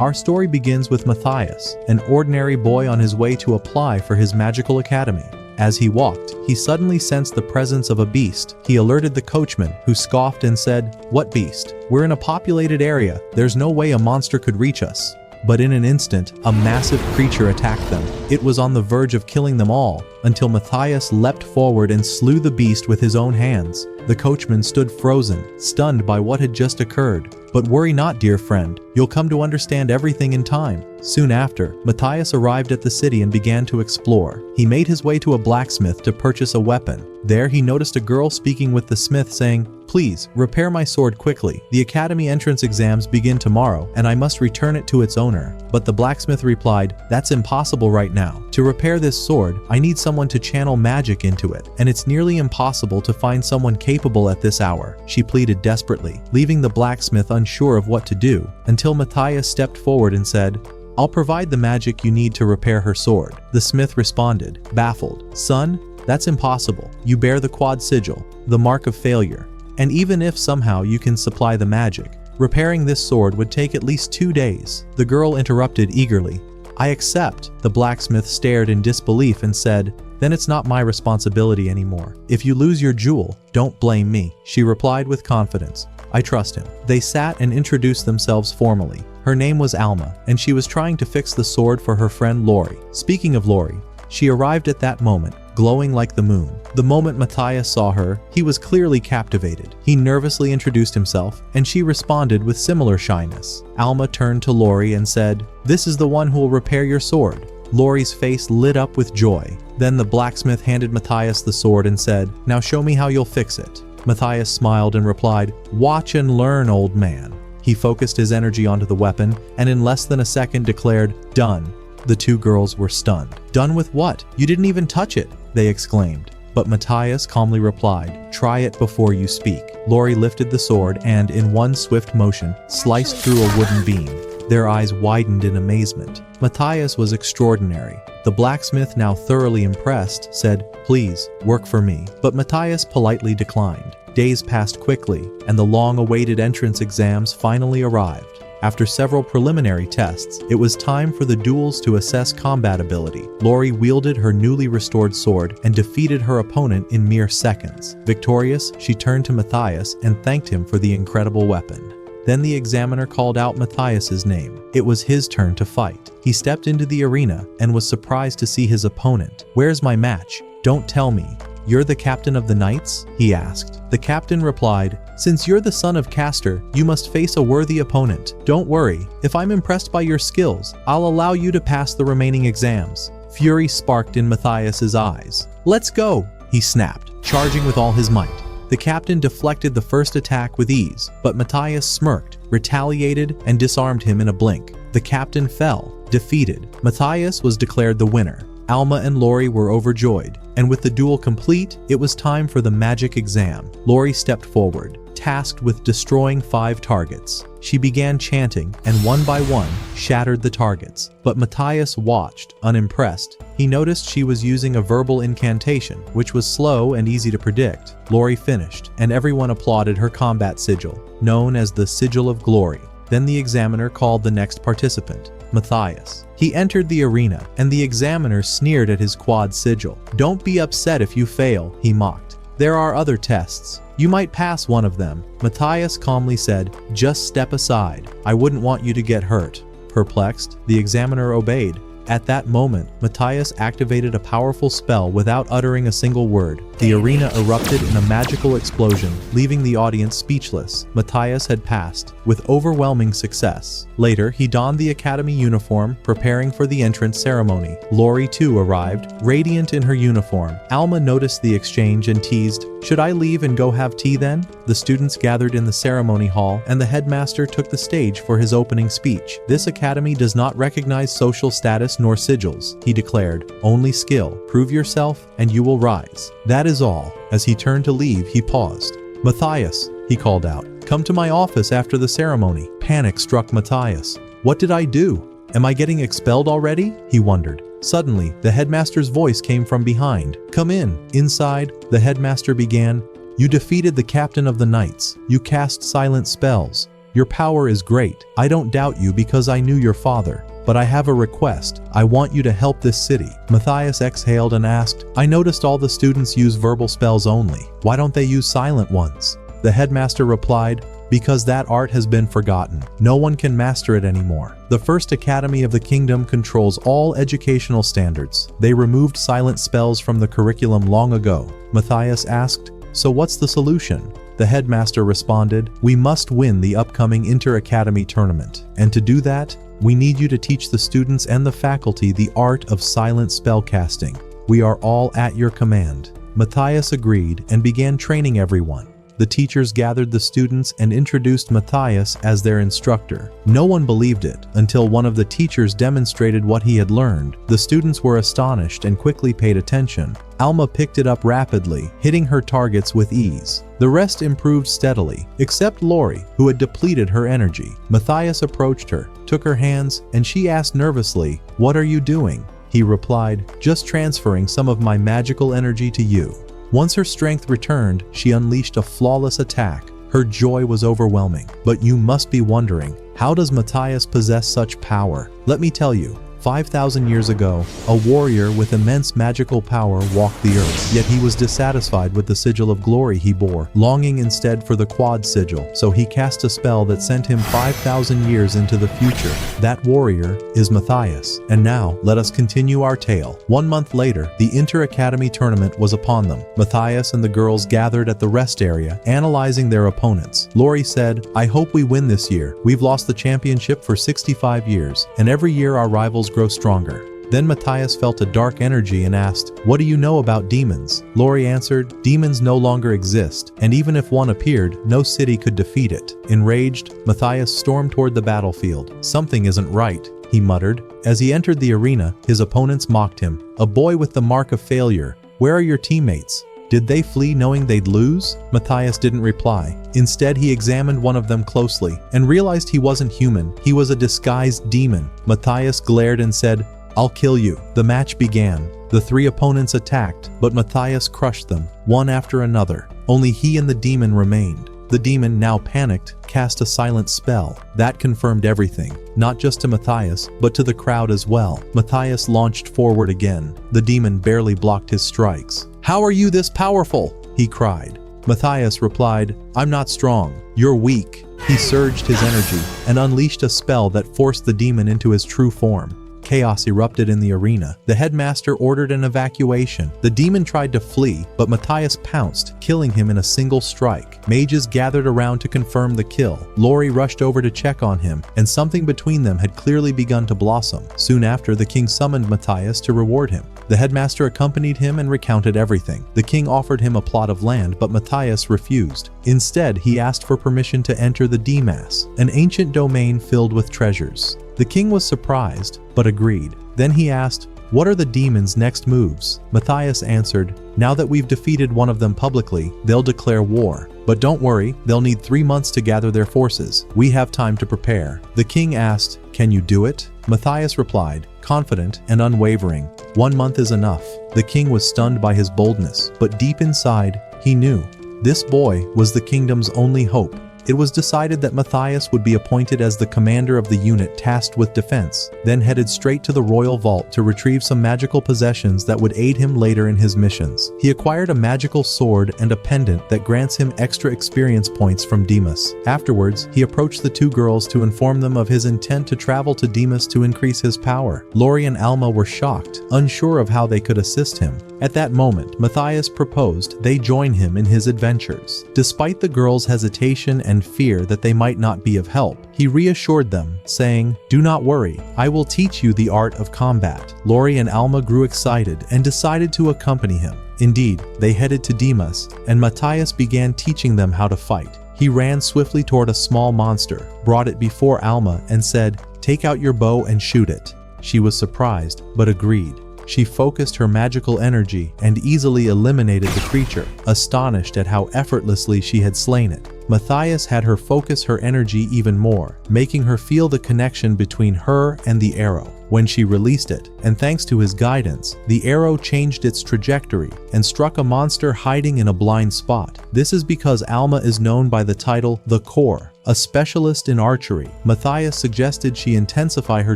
Our story begins with Matthias, an ordinary boy on his way to apply for his magical academy. As he walked, he suddenly sensed the presence of a beast. He alerted the coachman, who scoffed and said, "What beast? We're in a populated area. There's no way a monster could reach us." But in an instant, a massive creature attacked them. It was on the verge of killing them all, until Matthias leapt forward and slew the beast with his own hands. The coachman stood frozen, stunned by what had just occurred. "But worry not, dear friend. You'll come to understand everything in time." Soon after, Matthias arrived at the city and began to explore. He made his way to a blacksmith to purchase a weapon. There he noticed a girl speaking with the smith saying, "Please, repair my sword quickly. The academy entrance exams begin tomorrow, and I must return it to its owner." But the blacksmith replied, "That's impossible right now. To repair this sword, I need someone to channel magic into it, and it's nearly impossible to find someone capable at this hour." She pleaded desperately, leaving the blacksmith unsure of what to do, until Matthias stepped forward and said, "I'll provide the magic you need to repair her sword." The smith responded, baffled, "Son, that's impossible. You bear the quad sigil, the mark of failure. And even if somehow you can supply the magic, repairing this sword would take at least 2 days." The girl interrupted eagerly, "I accept." The blacksmith stared in disbelief and said, "Then it's not my responsibility anymore. If you lose your jewel, don't blame me." She replied with confidence, "I trust him." They sat and introduced themselves formally. Her name was Alma, and she was trying to fix the sword for her friend Lori. Speaking of Lori, she arrived at that moment, glowing like the moon. The moment Matthias saw her, he was clearly captivated. He nervously introduced himself, and she responded with similar shyness. Alma turned to Lori and said, "This is the one who will repair your sword." Lori's face lit up with joy. Then the blacksmith handed Matthias the sword and said, "Now show me how you'll fix it." Matthias smiled and replied, "Watch and learn, old man." He focused his energy onto the weapon, and in less than a second declared, "Done." The two girls were stunned. "Done with what? You didn't even touch it," they exclaimed. But Matthias calmly replied, "Try it before you speak." Lori lifted the sword and, in one swift motion, sliced through a wooden beam. Their eyes widened in amazement. Matthias was extraordinary. The blacksmith, now thoroughly impressed, said, "Please, work for me." But Matthias politely declined. Days passed quickly, and the long-awaited entrance exams finally arrived. After several preliminary tests, it was time for the duels to assess combat ability. Lori wielded her newly restored sword and defeated her opponent in mere seconds. Victorious, she turned to Matthias and thanked him for the incredible weapon. Then the examiner called out Matthias's name. It was his turn to fight. He stepped into the arena and was surprised to see his opponent. "Where's my match? Don't tell me. You're the captain of the knights?" he asked. The captain replied, "Since you're the son of Castor, you must face a worthy opponent. Don't worry, if I'm impressed by your skills, I'll allow you to pass the remaining exams." Fury sparked in Matthias's eyes. "Let's go!" he snapped, charging with all his might. The captain deflected the first attack with ease, but Matthias smirked, retaliated, and disarmed him in a blink. The captain fell, defeated. Matthias was declared the winner. Alma and Lori were overjoyed, and with the duel complete, it was time for the magic exam. Lori stepped forward, tasked with destroying 5 targets. She began chanting, and one by one, shattered the targets. But Matthias watched, unimpressed. He noticed she was using a verbal incantation, which was slow and easy to predict. Lori finished, and everyone applauded her combat sigil, known as the Sigil of Glory. Then the examiner called the next participant, Matthias. He entered the arena, and the examiner sneered at his quad sigil. "Don't be upset if you fail," he mocked. "There are other tests. You might pass one of them." Matthias calmly said, "Just step aside. I wouldn't want you to get hurt." Perplexed, the examiner obeyed. At that moment, Matthias activated a powerful spell without uttering a single word. The arena erupted in a magical explosion, leaving the audience speechless. Matthias had passed, with overwhelming success. Later, he donned the academy uniform, preparing for the entrance ceremony. Lori too arrived, radiant in her uniform. Alma noticed the exchange and teased, "Should I leave and go have tea then?" The students gathered in the ceremony hall, and the headmaster took the stage for his opening speech. "This academy does not recognize social status nor sigils," he declared. "Only skill. Prove yourself, and you will rise. That is all." As he turned to leave, he paused. "Matthias," he called out, "come to my office after the ceremony." Panic struck Matthias. "What did I do? Am I getting expelled already?" he wondered. Suddenly, the headmaster's voice came from behind. "Come in." Inside, the headmaster began, "You defeated the captain of the knights. You cast silent spells. Your power is great. I don't doubt you because I knew your father. But I have a request. I want you to help this city. Matthias exhaled and asked, I noticed all the students use verbal spells only. Why don't they use silent ones? The headmaster replied, because that art has been forgotten. No one can master it anymore. The first academy of the kingdom controls all educational standards. They removed silent spells from the curriculum long ago. Matthias asked, so what's the solution? The headmaster responded, we must win the upcoming inter-academy tournament. And to do that, we need you to teach the students and the faculty the art of silent spell casting. We are all at your command. Matthias agreed and began training everyone. The teachers gathered the students and introduced Matthias as their instructor. No one believed it until one of the teachers demonstrated what he had learned. The students were astonished and quickly paid attention. Alma picked it up rapidly, hitting her targets with ease. The rest improved steadily, except Lori, who had depleted her energy. Matthias approached her, took her hands, and she asked nervously, "What are you doing?" He replied, "Just transferring some of my magical energy to you." Once her strength returned, she unleashed a flawless attack. Her joy was overwhelming. But you must be wondering, how does Matthias possess such power? Let me tell you. 5,000 years ago, a warrior with immense magical power walked the earth, yet he was dissatisfied with the sigil of glory he bore, longing instead for the quad sigil, so he cast a spell that sent him 5,000 years into the future. That warrior is Matthias. And now, let us continue our tale. 1 month later, the inter-academy tournament was upon them. Matthias and the girls gathered at the rest area, analyzing their opponents. Lori said, "I hope we win this year. We've lost the championship for 65 years, and every year our rivals grow stronger." Then Matthias felt a dark energy and asked, "What do you know about demons?" Lori answered, "Demons no longer exist, and even if one appeared, no city could defeat it." Enraged, Matthias stormed toward the battlefield. "Something isn't right," he muttered. As he entered the arena, his opponents mocked him. "A boy with the mark of failure. Where are your teammates? Did they flee knowing they'd lose?" Matthias didn't reply. Instead, he examined one of them closely and realized he wasn't human. He was a disguised demon. Matthias glared and said, "I'll kill you." The match began. The 3 opponents attacked, but Matthias crushed them, one after another. Only he and the demon remained. The demon, now panicked, cast a silent spell. That confirmed everything, not just to Matthias, but to the crowd as well. Matthias launched forward again. The demon barely blocked his strikes. "How are you this powerful?" he cried. Matthias replied, "I'm not strong. You're weak." He surged his energy and unleashed a spell that forced the demon into his true form. Chaos erupted in the arena. The headmaster ordered an evacuation. The demon tried to flee, but Matthias pounced, killing him in a single strike. Mages gathered around to confirm the kill. Lori rushed over to check on him, and something between them had clearly begun to blossom. Soon after, the king summoned Matthias to reward him. The headmaster accompanied him and recounted everything. The king offered him a plot of land, but Matthias refused. Instead, he asked for permission to enter the Demas, an ancient domain filled with treasures. The king was surprised, but agreed. Then he asked, "What are the demons' next moves?" Matthias answered, "Now that we've defeated one of them publicly, they'll declare war. But don't worry, they'll need 3 months to gather their forces. We have time to prepare." The king asked, "Can you do it?" Matthias replied, confident and unwavering, "1 month is enough." The king was stunned by his boldness, but deep inside, he knew. This boy was the kingdom's only hope. It was decided that Matthias would be appointed as the commander of the unit tasked with defense, then headed straight to the royal vault to retrieve some magical possessions that would aid him later in his missions. He acquired a magical sword and a pendant that grants him extra experience points from Demas. Afterwards, he approached the 2 girls to inform them of his intent to travel to Demas to increase his power. Lori and Alma were shocked, unsure of how they could assist him. At that moment, Matthias proposed they join him in his adventures. Despite the girls' hesitation and fear that they might not be of help, he reassured them, saying, "Do not worry, I will teach you the art of combat." Lori and Alma grew excited and decided to accompany him. Indeed, they headed to Demas, and Matthias began teaching them how to fight. He ran swiftly toward a small monster, brought it before Alma, and said, "Take out your bow and shoot it." She was surprised, but agreed. She focused her magical energy and easily eliminated the creature, astonished at how effortlessly she had slain it. Matthias had her focus her energy even more, making her feel the connection between her and the arrow. when she released it, and thanks to his guidance, the arrow changed its trajectory and struck a monster hiding in a blind spot. This is because Alma is known by the title The Core, a specialist in archery. Matthias suggested she intensify her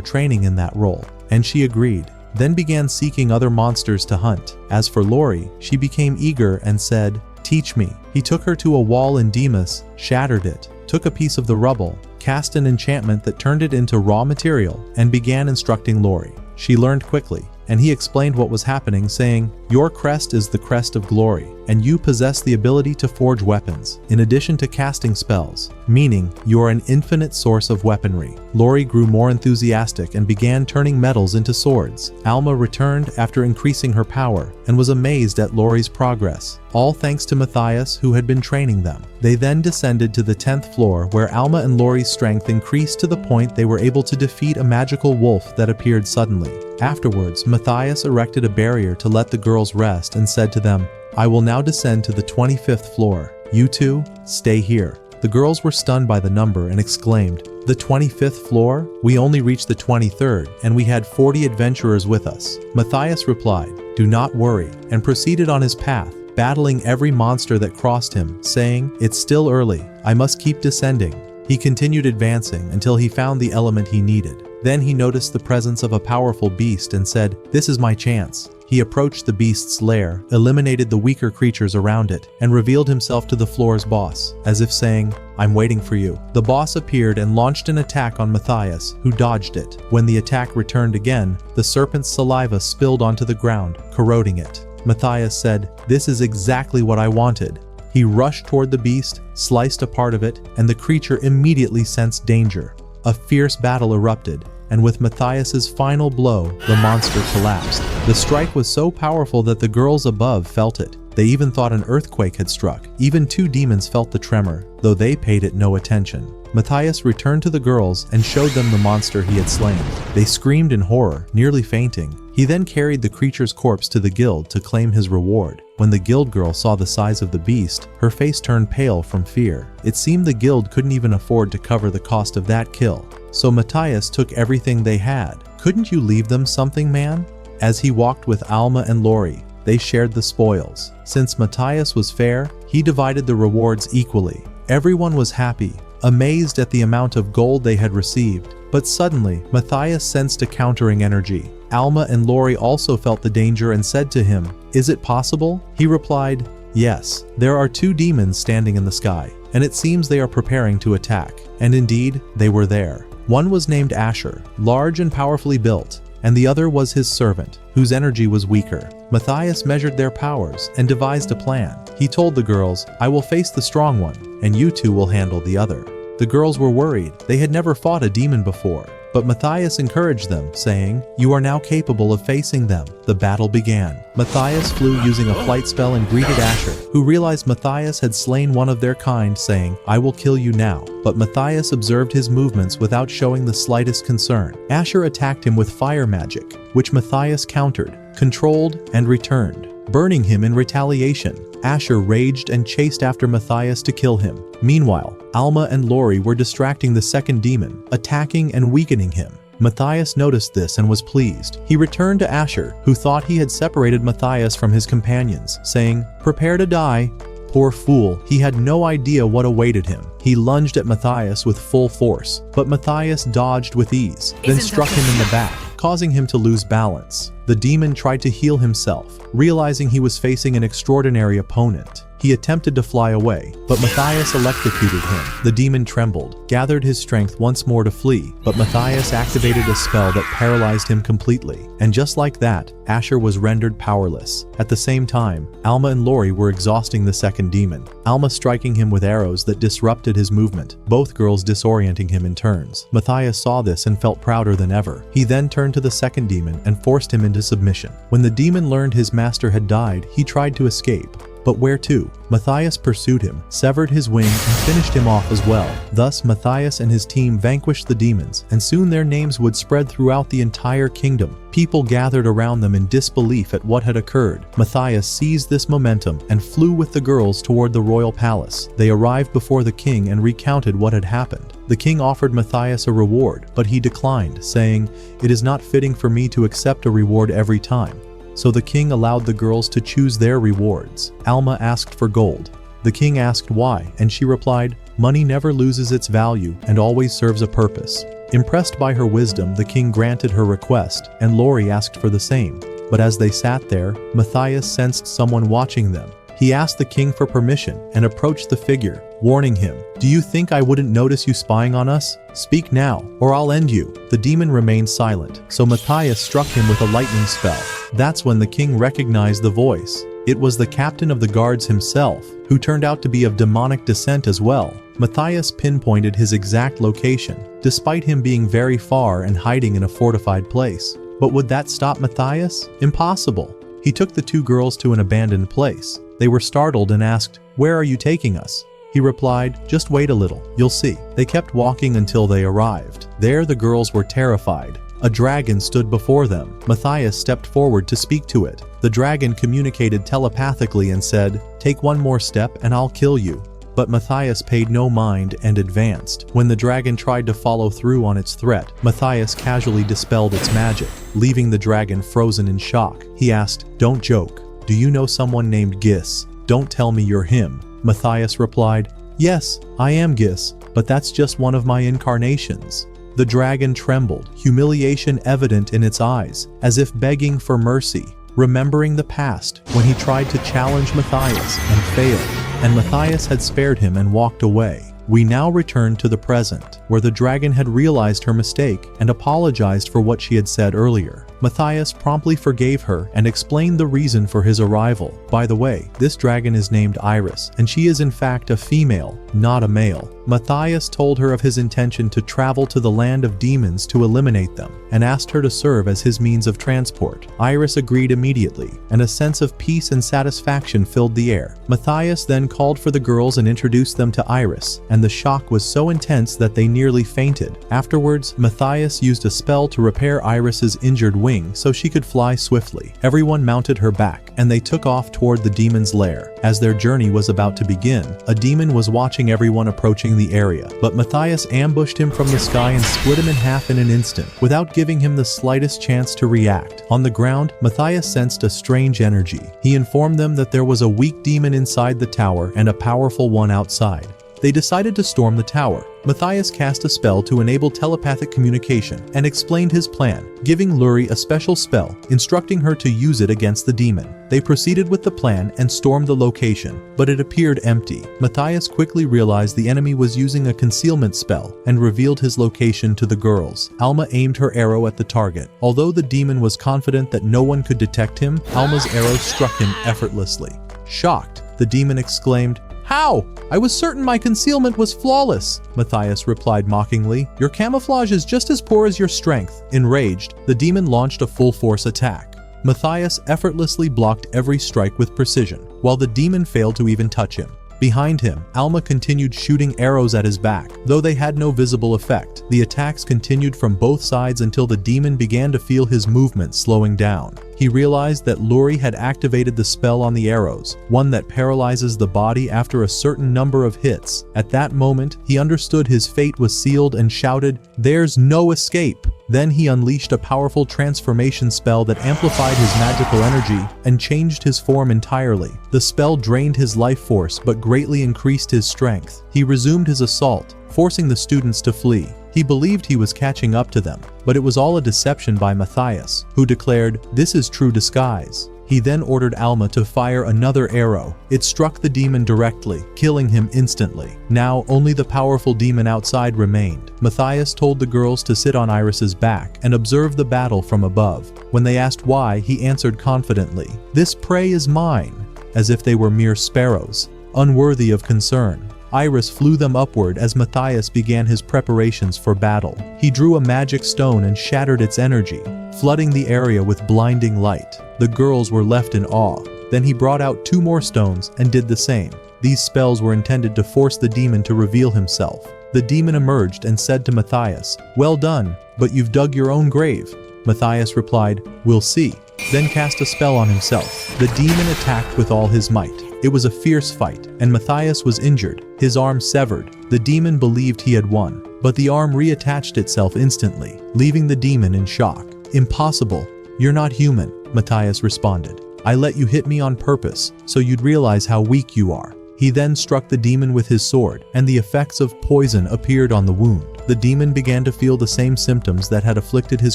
training in that role, and she agreed, then began seeking other monsters to hunt. As for Lori, she became eager and said, "Teach me." He took her to a wall in Demas, shattered it, took a piece of the rubble, cast an enchantment that turned it into raw material, and began instructing Lori. She learned quickly, and he explained what was happening, saying, "Your crest is the crest of glory, and you possess the ability to forge weapons, in addition to casting spells, meaning you are an infinite source of weaponry." Lori grew more enthusiastic and began turning metals into swords. Alma returned after increasing her power, and was amazed at Lori's progress, all thanks to Matthias, who had been training them. They then descended to the 10th floor, where Alma and Lori's strength increased to the point they were able to defeat a magical wolf that appeared suddenly. Afterwards, Matthias erected a barrier to let the girls rest and said to them, "I will now descend to the 25th floor. You two, stay here." The girls were stunned by the number and exclaimed, "The 25th floor? We only reached the 23rd, and we had 40 adventurers with us." Matthias replied, "Do not worry," and proceeded on his path, battling every monster that crossed him, saying, "It's still early. I must keep descending." He continued advancing until he found the element he needed. Then he noticed the presence of a powerful beast and said, "This is my chance." He approached the beast's lair, eliminated the weaker creatures around it, and revealed himself to the floor's boss, as if saying, "I'm waiting for you." The boss appeared and launched an attack on Matthias, who dodged it. When the attack returned again, the serpent's saliva spilled onto the ground, corroding it. Matthias said, "This is exactly what I wanted." He rushed toward the beast, sliced a part of it, and the creature immediately sensed danger. A fierce battle erupted, and with Matthias's final blow, the monster collapsed. The strike was so powerful that the girls above felt it. They even thought an earthquake had struck. Even two demons felt the tremor, though they paid it no attention. Matthias returned to the girls and showed them the monster he had slain. They screamed in horror, nearly fainting. He then carried the creature's corpse to the guild to claim his reward. When the guild girl saw the size of the beast, her face turned pale from fear. It seemed the guild couldn't even afford to cover the cost of that kill. So Matthias took everything they had. "Couldn't you leave them something, man?" As he walked with Alma and Lori, they shared the spoils. Since Matthias was fair, he divided the rewards equally. Everyone was happy, amazed at the amount of gold they had received. But suddenly, Matthias sensed a countering energy. Alma and Lori also felt the danger and said to him, "Is it possible?" He replied, "Yes, there are two demons standing in the sky, and it seems they are preparing to attack." And indeed, they were there. One was named Asher, large and powerfully built, and the other was his servant, whose energy was weaker. Matthias measured their powers and devised a plan. He told the girls, "I will face the strong one, and you two will handle the other." The girls were worried. They had never fought a demon before. But Matthias encouraged them, saying, "You are now capable of facing them." The battle began. Matthias flew using a flight spell and greeted Asher, who realized Matthias had slain one of their kind, saying, "I will kill you now." But Matthias observed his movements without showing the slightest concern. Asher attacked him with fire magic, which Matthias countered, controlled, and returned, burning him in retaliation. Asher raged and chased after Matthias to kill him. Meanwhile, Alma and Lori were distracting the second demon, attacking and weakening him. Matthias noticed this and was pleased. He returned to Asher, who thought he had separated Matthias from his companions, saying, "Prepare to die." Poor fool, he had no idea what awaited him. He lunged at Matthias with full force, but Matthias dodged with ease, then struck him in the back, causing him to lose balance. The demon tried to heal himself, realizing he was facing an extraordinary opponent. He attempted to fly away, but Matthias electrocuted him. The demon trembled, gathered his strength once more to flee, but Matthias activated a spell that paralyzed him completely. And just like that, Asher was rendered powerless. At the same time, Alma and Lori were exhausting the second demon, Alma striking him with arrows that disrupted his movement, both girls disorienting him in turns. Matthias saw this and felt prouder than ever. He then turned to the second demon and forced him into submission. When the demon learned his master had died, he tried to escape, But where to? Matthias pursued him, severed his wing, and finished him off as well. Thus, Matthias and his team vanquished the demons, and soon their names would spread throughout the entire kingdom. People gathered around them in disbelief at what had occurred. Matthias seized this momentum and flew with the girls toward the royal palace. They arrived before the king and recounted what had happened. The king offered Matthias a reward, but he declined, saying, "It is not fitting for me to accept a reward every time." So the king allowed the girls to choose their rewards. Alma asked for gold. The king asked why, and she replied, "Money never loses its value and always serves a purpose." Impressed by her wisdom, the king granted her request, and Lori asked for the same. But as they sat there, Matthias sensed someone watching them. He asked the king for permission and approached the figure, warning him, "Do you think I wouldn't notice you spying on us? Speak now, or I'll end you." The demon remained silent, so Matthias struck him with a lightning spell. That's when the king recognized the voice. It was the captain of the guards himself, who turned out to be of demonic descent as well. Matthias pinpointed his exact location, despite him being very far and hiding in a fortified place. But would that stop Matthias? Impossible. He took the two girls to an abandoned place. They were startled and asked, "Where are you taking us?" He replied, "Just wait a little, you'll see." They kept walking until they arrived. There the girls were terrified. A dragon stood before them. Matthias stepped forward to speak to it. The dragon communicated telepathically and said, "Take one more step and I'll kill you." But Matthias paid no mind and advanced. When the dragon tried to follow through on its threat, Matthias casually dispelled its magic, leaving the dragon frozen in shock. He asked, "Don't joke. Do you know someone named Gis? Don't tell me you're him." Matthias replied, "Yes, I am Gis, but that's just one of my incarnations." The dragon trembled, humiliation evident in its eyes, as if begging for mercy, remembering the past when he tried to challenge Matthias and failed, and Matthias had spared him and walked away. We now return to the present, where the dragon had realized her mistake and apologized for what she had said earlier. Matthias promptly forgave her and explained the reason for his arrival. By the way, this dragon is named Iris, and she is in fact a female, not a male. Matthias told her of his intention to travel to the land of demons to eliminate them, and asked her to serve as his means of transport. Iris agreed immediately, and a sense of peace and satisfaction filled the air. Matthias then called for the girls and introduced them to Iris, and the shock was so intense that they nearly fainted. Afterwards, Matthias used a spell to repair Iris's injured wing so she could fly swiftly. Everyone mounted her back, and they took off toward the demon's lair. As their journey was about to begin, a demon was watching everyone approaching the area, but Matthias ambushed him from the sky and split him in half in an instant, without giving him the slightest chance to react. On the ground, Matthias sensed a strange energy. He informed them that there was a weak demon inside the tower and a powerful one outside. They decided to storm the tower. Matthias cast a spell to enable telepathic communication and explained his plan, giving Luri a special spell, instructing her to use it against the demon. They proceeded with the plan and stormed the location, but it appeared empty. Matthias quickly realized the enemy was using a concealment spell and revealed his location to the girls. Alma aimed her arrow at the target. Although the demon was confident that no one could detect him, Alma's arrow struck him effortlessly. Shocked, the demon exclaimed, "How? I was certain my concealment was flawless." Matthias replied mockingly, "Your camouflage is just as poor as your strength." Enraged, the demon launched a full-force attack. Matthias effortlessly blocked every strike with precision, while the demon failed to even touch him. Behind him, Alma continued shooting arrows at his back, though they had no visible effect. The attacks continued from both sides until the demon began to feel his movement slowing down. He realized that Luri had activated the spell on the arrows, one that paralyzes the body after a certain number of hits. At that moment, he understood his fate was sealed and shouted, "There's no escape!" Then he unleashed a powerful transformation spell that amplified his magical energy and changed his form entirely. The spell drained his life force but greatly increased his strength. He resumed his assault, forcing the students to flee. He believed he was catching up to them, but it was all a deception by Matthias, who declared, "This is true disguise." He then ordered Alma to fire another arrow. It struck the demon directly, killing him instantly. Now, only the powerful demon outside remained. Matthias told the girls to sit on Iris's back and observe the battle from above. When they asked why, he answered confidently, "This prey is mine," as if they were mere sparrows, unworthy of concern. Iris flew them upward as Matthias began his preparations for battle. He drew a magic stone and shattered its energy, flooding the area with blinding light. The girls were left in awe. Then he brought out 2 more stones and did the same. These spells were intended to force the demon to reveal himself. The demon emerged and said to Matthias, "Well done, but you've dug your own grave." Matthias replied, "We'll see." Then cast a spell on himself. The demon attacked with all his might. It was a fierce fight, and Matthias was injured, his arm severed. The demon believed he had won, but the arm reattached itself instantly, leaving the demon in shock. "Impossible. You're not human," Matthias responded. "I let you hit me on purpose, so you'd realize how weak you are." He then struck the demon with his sword, and the effects of poison appeared on the wound. The demon began to feel the same symptoms that had afflicted his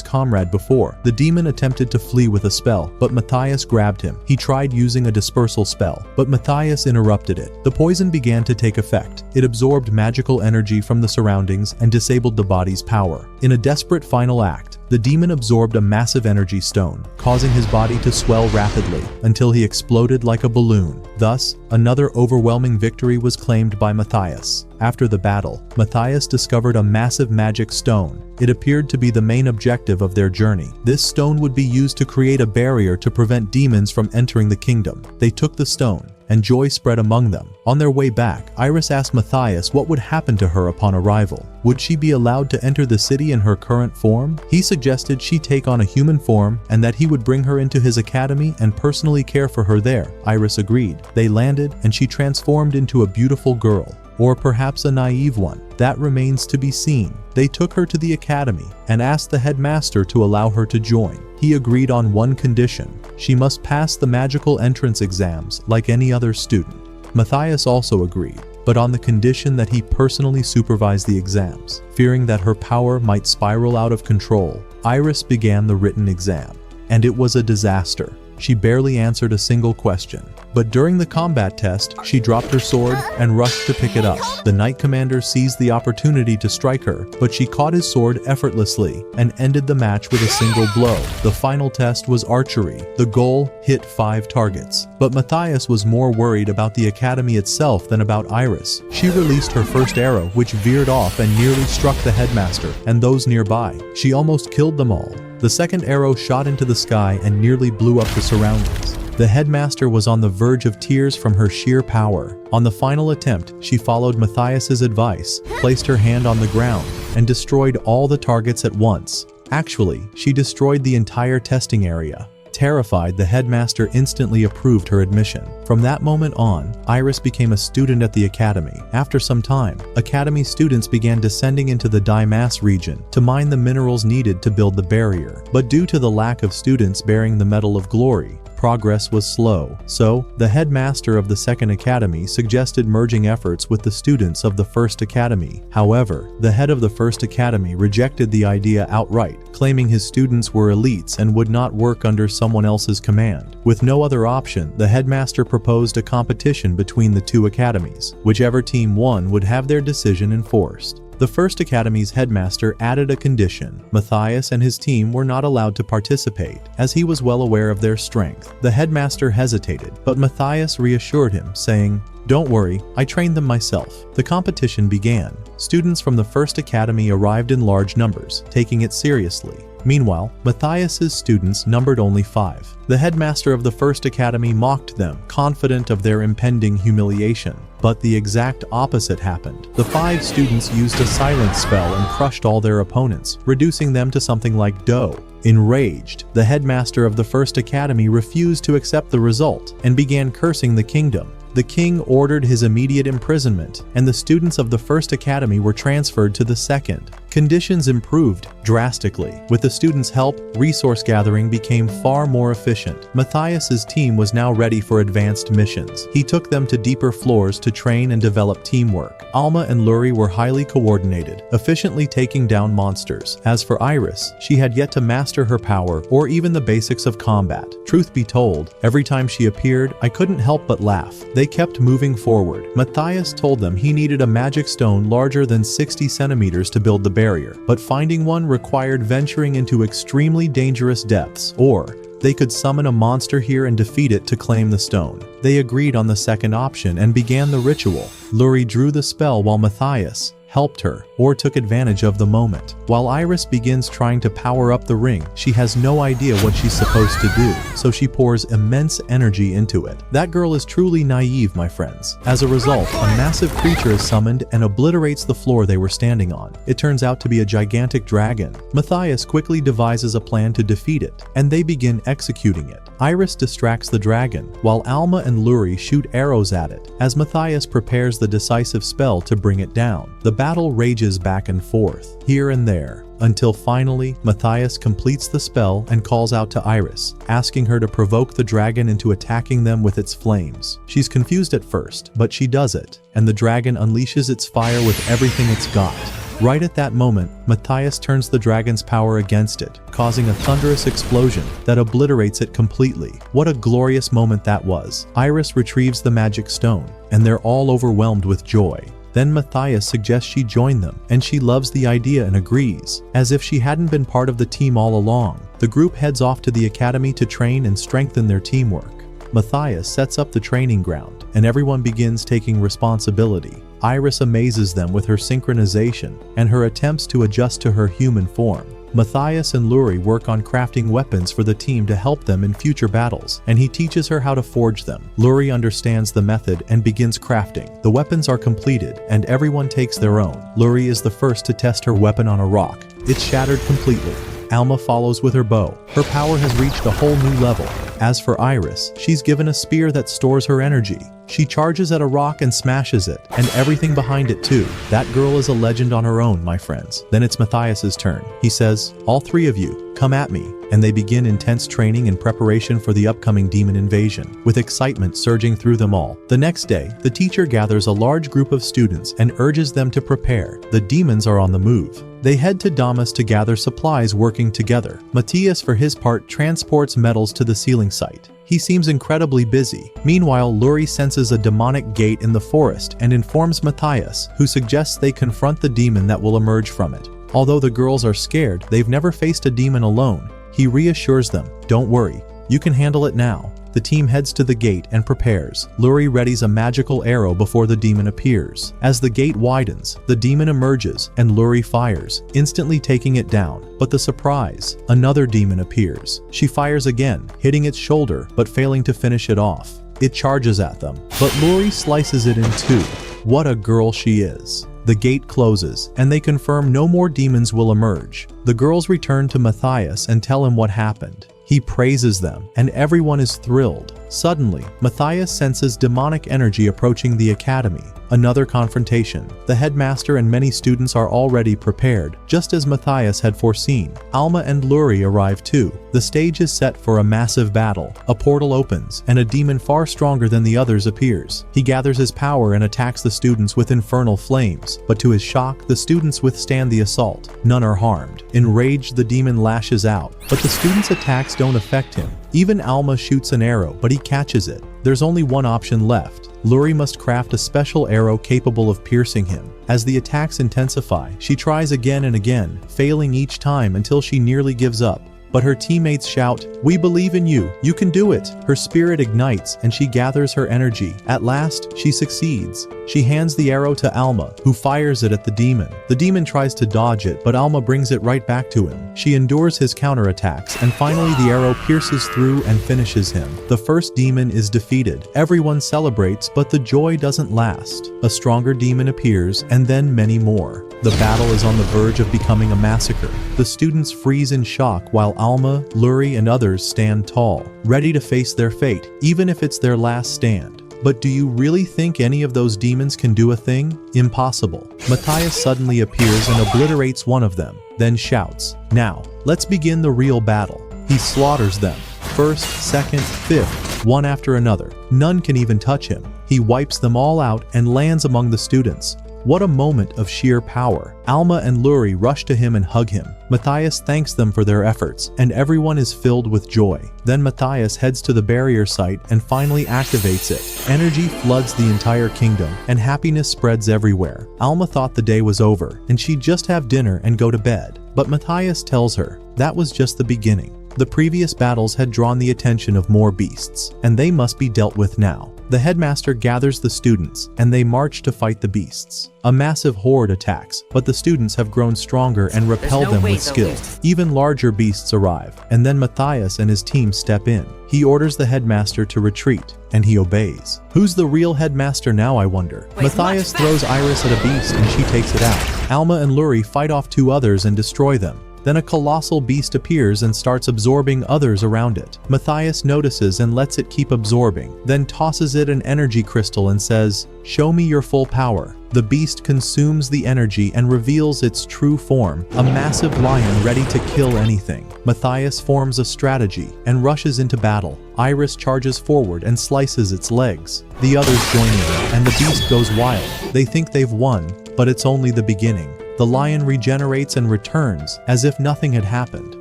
comrade before. The demon attempted to flee with a spell, but Matthias grabbed him. He tried using a dispersal spell, but Matthias interrupted it. The poison began to take effect. It absorbed magical energy from the surroundings and disabled the body's power. In a desperate final act, the demon absorbed a massive energy stone, causing his body to swell rapidly until he exploded like a balloon. Thus, another overwhelming victory was claimed by Matthias. After the battle, Matthias discovered a massive magic stone. It appeared to be the main objective of their journey. This stone would be used to create a barrier to prevent demons from entering the kingdom. They took the stone, and joy spread among them. On their way back, Iris asked Matthias what would happen to her upon arrival. Would she be allowed to enter the city in her current form? He suggested she take on a human form and that he would bring her into his academy and personally care for her there. Iris agreed. They landed, and she transformed into a beautiful girl. Or perhaps a naive one. That remains to be seen. They took her to the academy and asked the headmaster to allow her to join. He agreed on one condition. She must pass the magical entrance exams like any other student. Matthias also agreed, but on the condition that he personally supervise the exams. Fearing that her power might spiral out of control, Iris began the written exam. And it was a disaster. She barely answered a single question. But during the combat test, she dropped her sword and rushed to pick it up. The Knight Commander seized the opportunity to strike her, but she caught his sword effortlessly and ended the match with a single blow. The final test was archery. The goal hit 5 targets. But Matthias was more worried about the academy itself than about Iris. She released her first arrow, which veered off and nearly struck the headmaster and those nearby. She almost killed them all. The second arrow shot into the sky and nearly blew up the surroundings. The headmaster was on the verge of tears from her sheer power. On the final attempt, she followed Matthias's advice, placed her hand on the ground, and destroyed all the targets at once. Actually, she destroyed the entire testing area. Terrified, the headmaster instantly approved her admission. From that moment on, Iris became a student at the academy. After some time, academy students began descending into the Dai Mass region to mine the minerals needed to build the barrier. But due to the lack of students bearing the Medal of Glory, progress was slow. So, the headmaster of the second academy suggested merging efforts with the students of the first academy. However, the head of the first academy rejected the idea outright, claiming his students were elites and would not work under someone else's command. With no other option, the headmaster proposed a competition between the 2 academies. Whichever team won would have their decision enforced. The first academy's headmaster added a condition. Matthias and his team were not allowed to participate, as he was well aware of their strength. The headmaster hesitated, but Matthias reassured him, saying, "Don't worry, I trained them myself." The competition began. Students from the first academy arrived in large numbers, taking it seriously. Meanwhile, Matthias's students numbered only 5. The headmaster of the first academy mocked them, confident of their impending humiliation. But the exact opposite happened. The 5 students used a silence spell and crushed all their opponents, reducing them to something like dough. Enraged, the headmaster of the first academy refused to accept the result and began cursing the kingdom. The king ordered his immediate imprisonment, and the students of the first academy were transferred to the second. Conditions improved drastically. With the students' help, resource gathering became far more efficient. Matthias's team was now ready for advanced missions. He took them to deeper floors to train and develop teamwork. Alma and Luri were highly coordinated, efficiently taking down monsters. As for Iris, she had yet to master her power or even the basics of combat. Truth be told, every time she appeared, I couldn't help but laugh. They kept moving forward. Matthias told them he needed a magic stone larger than 60 centimeters to build the barrier, but finding one required venturing into extremely dangerous depths, or they could summon a monster here and defeat it to claim the stone. They agreed on the second option and began the ritual. Luri drew the spell while Matthias, helped her, or took advantage of the moment. While Iris begins trying to power up the ring, she has no idea what she's supposed to do, so she pours immense energy into it. That girl is truly naive, my friends. As a result, a massive creature is summoned and obliterates the floor they were standing on. It turns out to be a gigantic dragon. Matthias quickly devises a plan to defeat it, and they begin executing it. Iris distracts the dragon, while Alma and Luri shoot arrows at it, as Matthias prepares the decisive spell to bring it down. The battle rages back and forth, here and there, until finally, Matthias completes the spell and calls out to Iris, asking her to provoke the dragon into attacking them with its flames. She's confused at first, but she does it, and the dragon unleashes its fire with everything it's got. Right at that moment, Matthias turns the dragon's power against it, causing a thunderous explosion that obliterates it completely. What a glorious moment that was. Iris retrieves the magic stone, and they're all overwhelmed with joy. Then Matthias suggests she join them, and she loves the idea and agrees, as if she hadn't been part of the team all along. The group heads off to the academy to train and strengthen their teamwork. Matthias sets up the training ground, and everyone begins taking responsibility. Iris amazes them with her synchronization and her attempts to adjust to her human form. Matthias and Luri work on crafting weapons for the team to help them in future battles, and he teaches her how to forge them. Luri understands the method and begins crafting. The weapons are completed, and everyone takes their own. Luri is the first to test her weapon on a rock. It's shattered completely. Alma follows with her bow. Her power has reached a whole new level. As for Iris, she's given a spear that stores her energy. She charges at a rock and smashes it, and everything behind it too. That girl is a legend on her own, my friends. Then it's Matthias's turn. He says, "All three of you, come at me," and they begin intense training in preparation for the upcoming demon invasion, with excitement surging through them all. The next day, the teacher gathers a large group of students and urges them to prepare. The demons are on the move. They head to Damas to gather supplies working together. Matthias, for his part, transports metals to the sealing site. He seems incredibly busy. Meanwhile, Luri senses a demonic gate in the forest and informs Matthias, who suggests they confront the demon that will emerge from it. Although the girls are scared, they've never faced a demon alone. He reassures them, "Don't worry, you can handle it now." The team heads to the gate and prepares. Luri readies a magical arrow before the demon appears. As the gate widens, the demon emerges and Luri fires, instantly taking it down. But the surprise, another demon appears. She fires again, hitting its shoulder but failing to finish it off. It charges at them, but Luri slices it in two. What a girl she is. The gate closes, and they confirm no more demons will emerge. The girls return to Matthias and tell him what happened. He praises them, and everyone is thrilled. Suddenly, Matthias senses demonic energy approaching the academy. Another confrontation. The headmaster and many students are already prepared, just as Matthias had foreseen. Alma and Luri arrive too. The stage is set for a massive battle. A portal opens, and a demon far stronger than the others appears. He gathers his power and attacks the students with infernal flames, but to his shock, the students withstand the assault. None are harmed. Enraged, the demon lashes out, but the students' attacks don't affect him. Even Alma shoots an arrow, but he catches it. There's only one option left. Luri must craft a special arrow capable of piercing him. As the attacks intensify, she tries again and again, failing each time until she nearly gives up. But her teammates shout, "We believe in you, you can do it." Her spirit ignites and she gathers her energy. At last, she succeeds. She hands the arrow to Alma, who fires it at the demon. The demon tries to dodge it, but Alma brings it right back to him. She endures his counterattacks, and finally the arrow pierces through and finishes him. The first demon is defeated. Everyone celebrates, but the joy doesn't last. A stronger demon appears, and then many more. The battle is on the verge of becoming a massacre. The students freeze in shock while Alma, Luri, and others stand tall, ready to face their fate, even if it's their last stand. But do you really think any of those demons can do a thing? Impossible. Matthias suddenly appears and obliterates one of them, then shouts, "Now, let's begin the real battle." He slaughters them. First, second, fifth, one after another. None can even touch him. He wipes them all out and lands among the students. What a moment of sheer power. Alma and Luri rush to him and hug him. Matthias thanks them for their efforts, and everyone is filled with joy. Then Matthias heads to the barrier site and finally activates it. Energy floods the entire kingdom, and happiness spreads everywhere. Alma thought the day was over, and she'd just have dinner and go to bed. But Matthias tells her that was just the beginning. The previous battles had drawn the attention of more beasts, and they must be dealt with now. The headmaster gathers the students, and they march to fight the beasts. A massive horde attacks, but the students have grown stronger and repel them with skill. Even larger beasts arrive, and then Matthias and his team step in. He orders the headmaster to retreat, and he obeys. Who's the real headmaster now, I wonder? Matthias throws Iris at a beast and she takes it out. Alma and Luri fight off 2 others and destroy them. Then a colossal beast appears and starts absorbing others around it. Matthias notices and lets it keep absorbing, then tosses it an energy crystal and says, "Show me your full power." The beast consumes the energy and reveals its true form, a massive lion ready to kill anything. Matthias forms a strategy and rushes into battle. Iris charges forward and slices its legs. The others join in, and the beast goes wild. They think they've won, but it's only the beginning. The lion regenerates and returns, as if nothing had happened.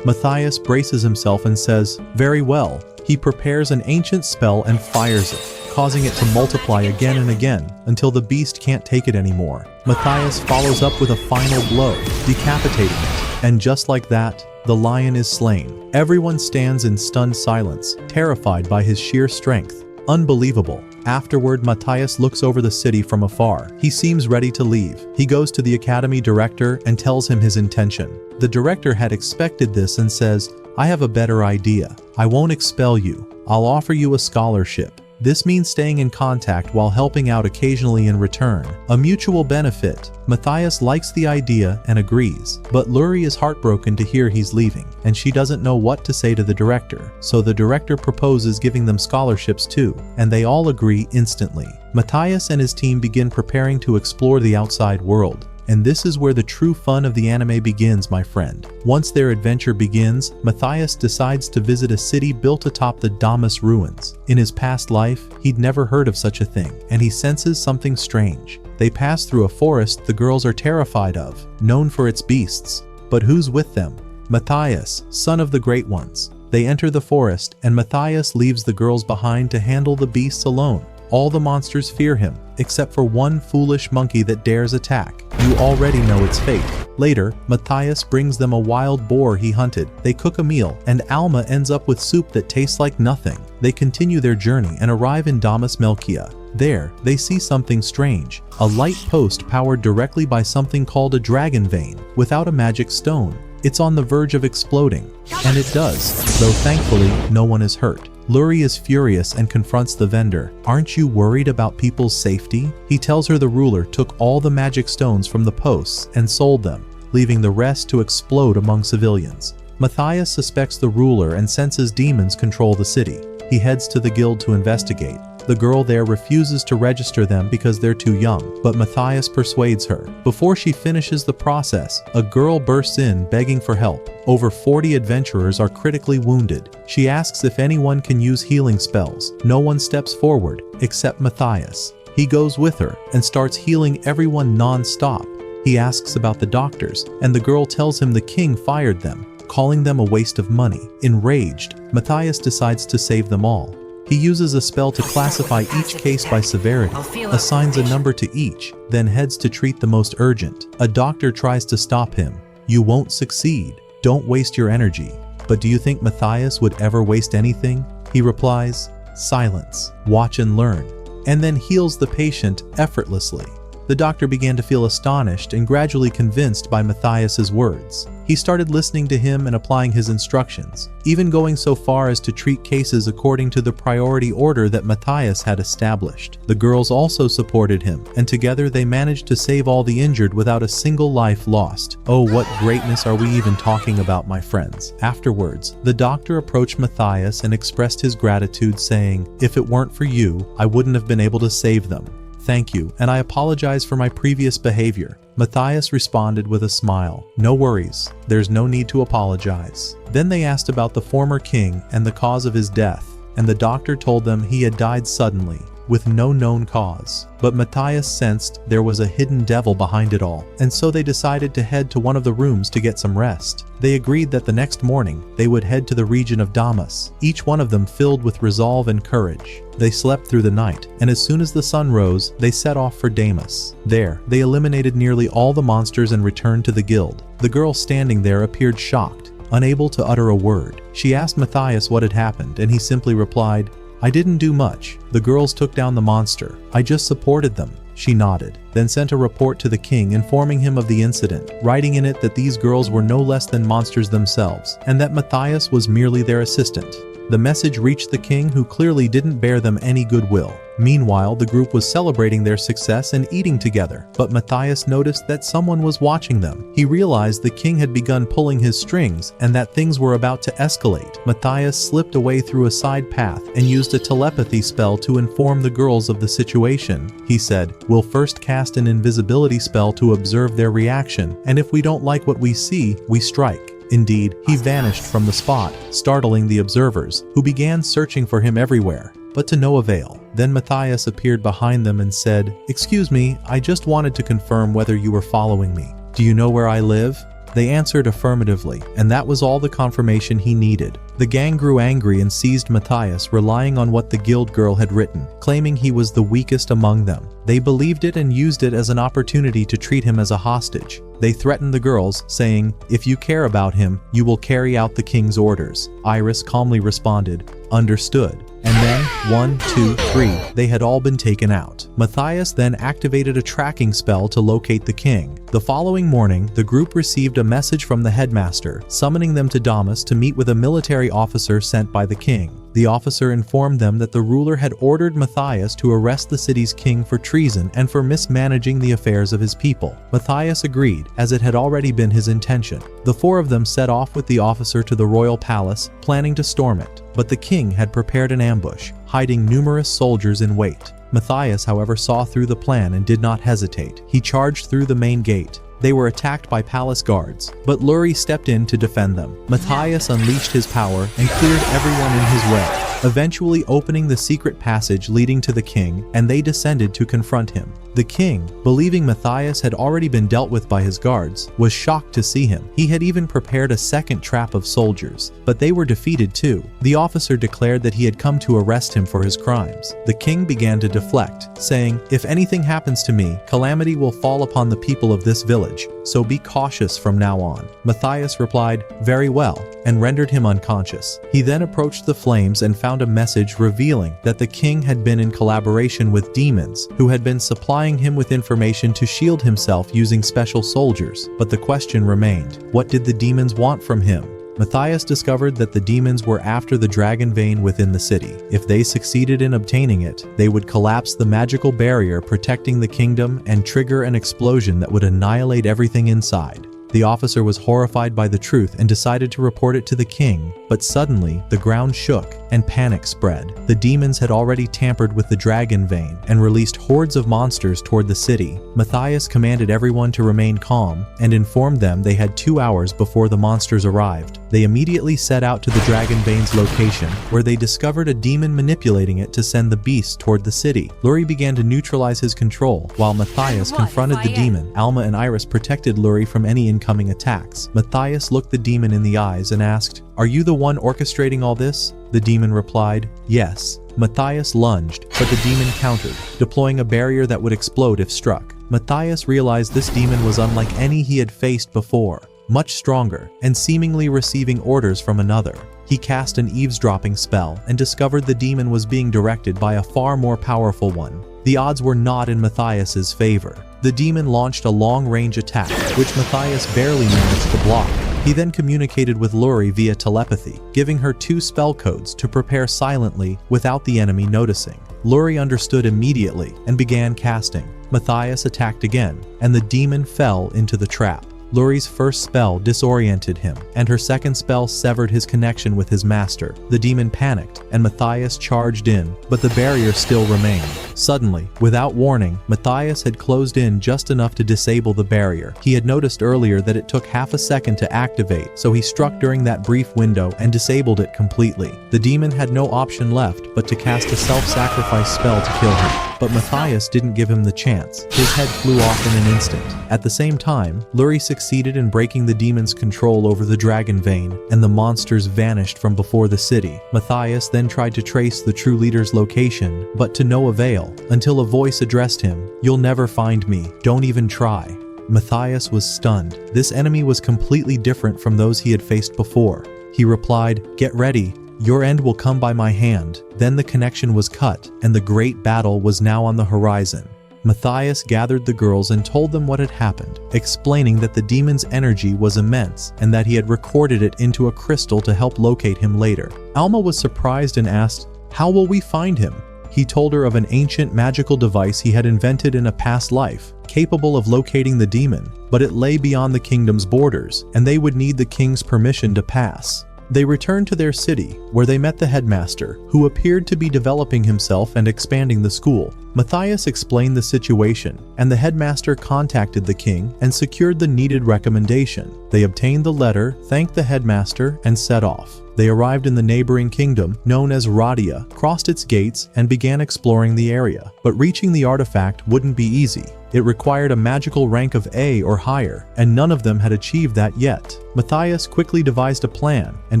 Matthias braces himself and says, "Very well." He prepares an ancient spell and fires it, causing it to multiply again and again, until the beast can't take it anymore. Matthias follows up with a final blow, decapitating it. And just like that, the lion is slain. Everyone stands in stunned silence, terrified by his sheer strength. Unbelievable. Afterward, Matthias looks over the city from afar. He seems ready to leave. He goes to the academy director and tells him his intention. The director had expected this and says, "I have a better idea. I won't expel you. I'll offer you a scholarship. This means staying in contact while helping out occasionally in return. A mutual benefit." Matthias likes the idea and agrees, but Luri is heartbroken to hear he's leaving, and she doesn't know what to say to the director, so the director proposes giving them scholarships too, and they all agree instantly. Matthias and his team begin preparing to explore the outside world. And this is where the true fun of the anime begins, my friend. Once their adventure begins, Matthias decides to visit a city built atop the Damas ruins. In his past life, he'd never heard of such a thing, and he senses something strange. They pass through a forest the girls are terrified of, known for its beasts. But who's with them? Matthias, son of the Great Ones. They enter the forest, and Matthias leaves the girls behind to handle the beasts alone. All the monsters fear him, except for one foolish monkey that dares attack. You already know its fate. Later, Matthias brings them a wild boar he hunted. They cook a meal, and Alma ends up with soup that tastes like nothing. They continue their journey and arrive in Damas Melkia. There, they see something strange, a light post powered directly by something called a dragon vein, without a magic stone. It's on the verge of exploding, and it does, though thankfully, no one is hurt. Luri is furious and confronts the vendor. "Aren't you worried about people's safety?" He tells her the ruler took all the magic stones from the posts and sold them, leaving the rest to explode among civilians. Matthias suspects the ruler and senses demons control the city. He heads to the guild to investigate. The girl there refuses to register them because they're too young, but Matthias persuades her. Before she finishes the process, a girl bursts in begging for help. Over 40 adventurers are critically wounded. She asks if anyone can use healing spells. No one steps forward, except Matthias. He goes with her and starts healing everyone non-stop. He asks about the doctors, and the girl tells him the king fired them, calling them a waste of money. Enraged, Matthias decides to save them all. He uses a spell to classify each case by severity, assigns a number to each, then heads to treat the most urgent. A doctor tries to stop him. "You won't succeed. Don't waste your energy." But do you think Matthias would ever waste anything? He replies, "Silence. Watch and learn," and then heals the patient effortlessly. The doctor began to feel astonished and gradually convinced by Matthias's words. He started listening to him and applying his instructions, even going so far as to treat cases according to the priority order that Matthias had established. The girls also supported him, and together they managed to save all the injured without a single life lost. Oh, what greatness are we even talking about, my friends? Afterwards, the doctor approached Matthias and expressed his gratitude, saying, "If it weren't for you, I wouldn't have been able to save them. Thank you, and I apologize for my previous behavior." Matthias responded with a smile. "No worries, there's no need to apologize." Then they asked about the former king and the cause of his death, and the doctor told them he had died suddenly, with no known cause. But Matthias sensed there was a hidden devil behind it all, and so they decided to head to one of the rooms to get some rest. They agreed that the next morning, they would head to the region of Damas, each one of them filled with resolve and courage. They slept through the night, and as soon as the sun rose, they set off for Damas. There, they eliminated nearly all the monsters and returned to the guild. The girl standing there appeared shocked, unable to utter a word. She asked Matthias what had happened, and he simply replied, I didn't do much. The girls took down the monster. I just supported them. She nodded, then sent a report to the king informing him of the incident, writing in it that these girls were no less than monsters themselves, and that Matthias was merely their assistant. The message reached the king, who clearly didn't bear them any goodwill. Meanwhile, the group was celebrating their success and eating together, but Matthias noticed that someone was watching them. He realized the king had begun pulling his strings and that things were about to escalate. Matthias slipped away through a side path and used a telepathy spell to inform the girls of the situation. He said, "We'll first cast an invisibility spell to observe their reaction, and if we don't like what we see, we strike." Indeed, he vanished from the spot, startling the observers, who began searching for him everywhere, but to no avail. Then Matthias appeared behind them and said, "Excuse me, I just wanted to confirm whether you were following me. Do you know where I live?" They answered affirmatively, and that was all the confirmation he needed. The gang grew angry and seized Matthias, relying on what the guild girl had written, claiming he was the weakest among them. They believed it and used it as an opportunity to treat him as a hostage. They threatened the girls, saying, "If you care about him, you will carry out the king's orders." Iris calmly responded, "Understood." And then, 1, 2, 3, they had all been taken out. Matthias then activated a tracking spell to locate the king. The following morning, the group received a message from the headmaster, summoning them to Damas to meet with a military officer sent by the king. The officer informed them that the ruler had ordered Matthias to arrest the city's king for treason and for mismanaging the affairs of his people. Matthias agreed, as it had already been his intention. The four of them set off with the officer to the royal palace, planning to storm it. But the king had prepared an ambush, hiding numerous soldiers in wait. Matthias, however, saw through the plan and did not hesitate. He charged through the main gate. They were attacked by palace guards, but Luri stepped in to defend them. Matthias unleashed his power and cleared everyone in his way, eventually opening the secret passage leading to the king, and they descended to confront him. The king, believing Matthias had already been dealt with by his guards, was shocked to see him. He had even prepared a second trap of soldiers, but they were defeated too. The officer declared that he had come to arrest him for his crimes. The king began to deflect, saying, "If anything happens to me, calamity will fall upon the people of this village, so be cautious from now on." Matthias replied, "Very well," and rendered him unconscious. He then approached the flames and found a message revealing that the king had been in collaboration with demons, who had been supplying him with information to shield himself using special soldiers. But the question remained, what did the demons want from him? Matthias discovered that the demons were after the dragon vein within the city. If they succeeded in obtaining it, they would collapse the magical barrier protecting the kingdom and trigger an explosion that would annihilate everything inside. The officer was horrified by the truth and decided to report it to the king, but suddenly the ground shook and panic spread. The demons had already tampered with the dragon vein and released hordes of monsters toward the city. Matthias commanded everyone to remain calm and informed them they had 2 hours before the monsters arrived. They immediately set out to the dragon vein's location, where they discovered a demon manipulating it to send the beast toward the city. Luri began to neutralize his control, while Matthias confronted the demon. Alma and Iris protected Luri from any incoming attacks. Matthias looked the demon in the eyes and asked, "Are you the one orchestrating all this?" The demon replied, "Yes." Matthias lunged, but the demon countered, deploying a barrier that would explode if struck. Matthias realized this demon was unlike any he had faced before, much stronger, and seemingly receiving orders from another. He cast an eavesdropping spell and discovered the demon was being directed by a far more powerful one. The odds were not in Matthias's favor. The demon launched a long-range attack, which Matthias barely managed to block. He then communicated with Luri via telepathy, giving her 2 spell codes to prepare silently without the enemy noticing. Luri understood immediately and began casting. Matthias attacked again, and the demon fell into the trap. Luri's first spell disoriented him, and her second spell severed his connection with his master. The demon panicked, and Matthias charged in, but the barrier still remained. Suddenly, without warning, Matthias had closed in just enough to disable the barrier. He had noticed earlier that it took half a second to activate, so he struck during that brief window and disabled it completely. The demon had no option left but to cast a self-sacrifice spell to kill him. But Matthias didn't give him the chance. His head flew off in an instant. At the same time, Luri succeeded in breaking the demon's control over the dragon vein, and the monsters vanished from before the city. Matthias then tried to trace the true leader's location, but to no avail, until a voice addressed him, "You'll never find me. Don't even try." Matthias was stunned. This enemy was completely different from those he had faced before. He replied, "Get ready. "Your end will come by my hand." Then the connection was cut, and the great battle was now on the horizon. Matthias gathered the girls and told them what had happened, explaining that the demon's energy was immense and that he had recorded it into a crystal to help locate him later. Alma was surprised and asked, "How will we find him?" He told her of an ancient magical device he had invented in a past life, capable of locating the demon, but it lay beyond the kingdom's borders, and they would need the king's permission to pass. They returned to their city, where they met the headmaster, who appeared to be developing himself and expanding the school. Matthias explained the situation, and the headmaster contacted the king and secured the needed recommendation. They obtained the letter, thanked the headmaster, and set off. They arrived in the neighboring kingdom, known as Radia, crossed its gates, and began exploring the area. But reaching the artifact wouldn't be easy. It required a magical rank of A or higher, and none of them had achieved that yet. Matthias quickly devised a plan and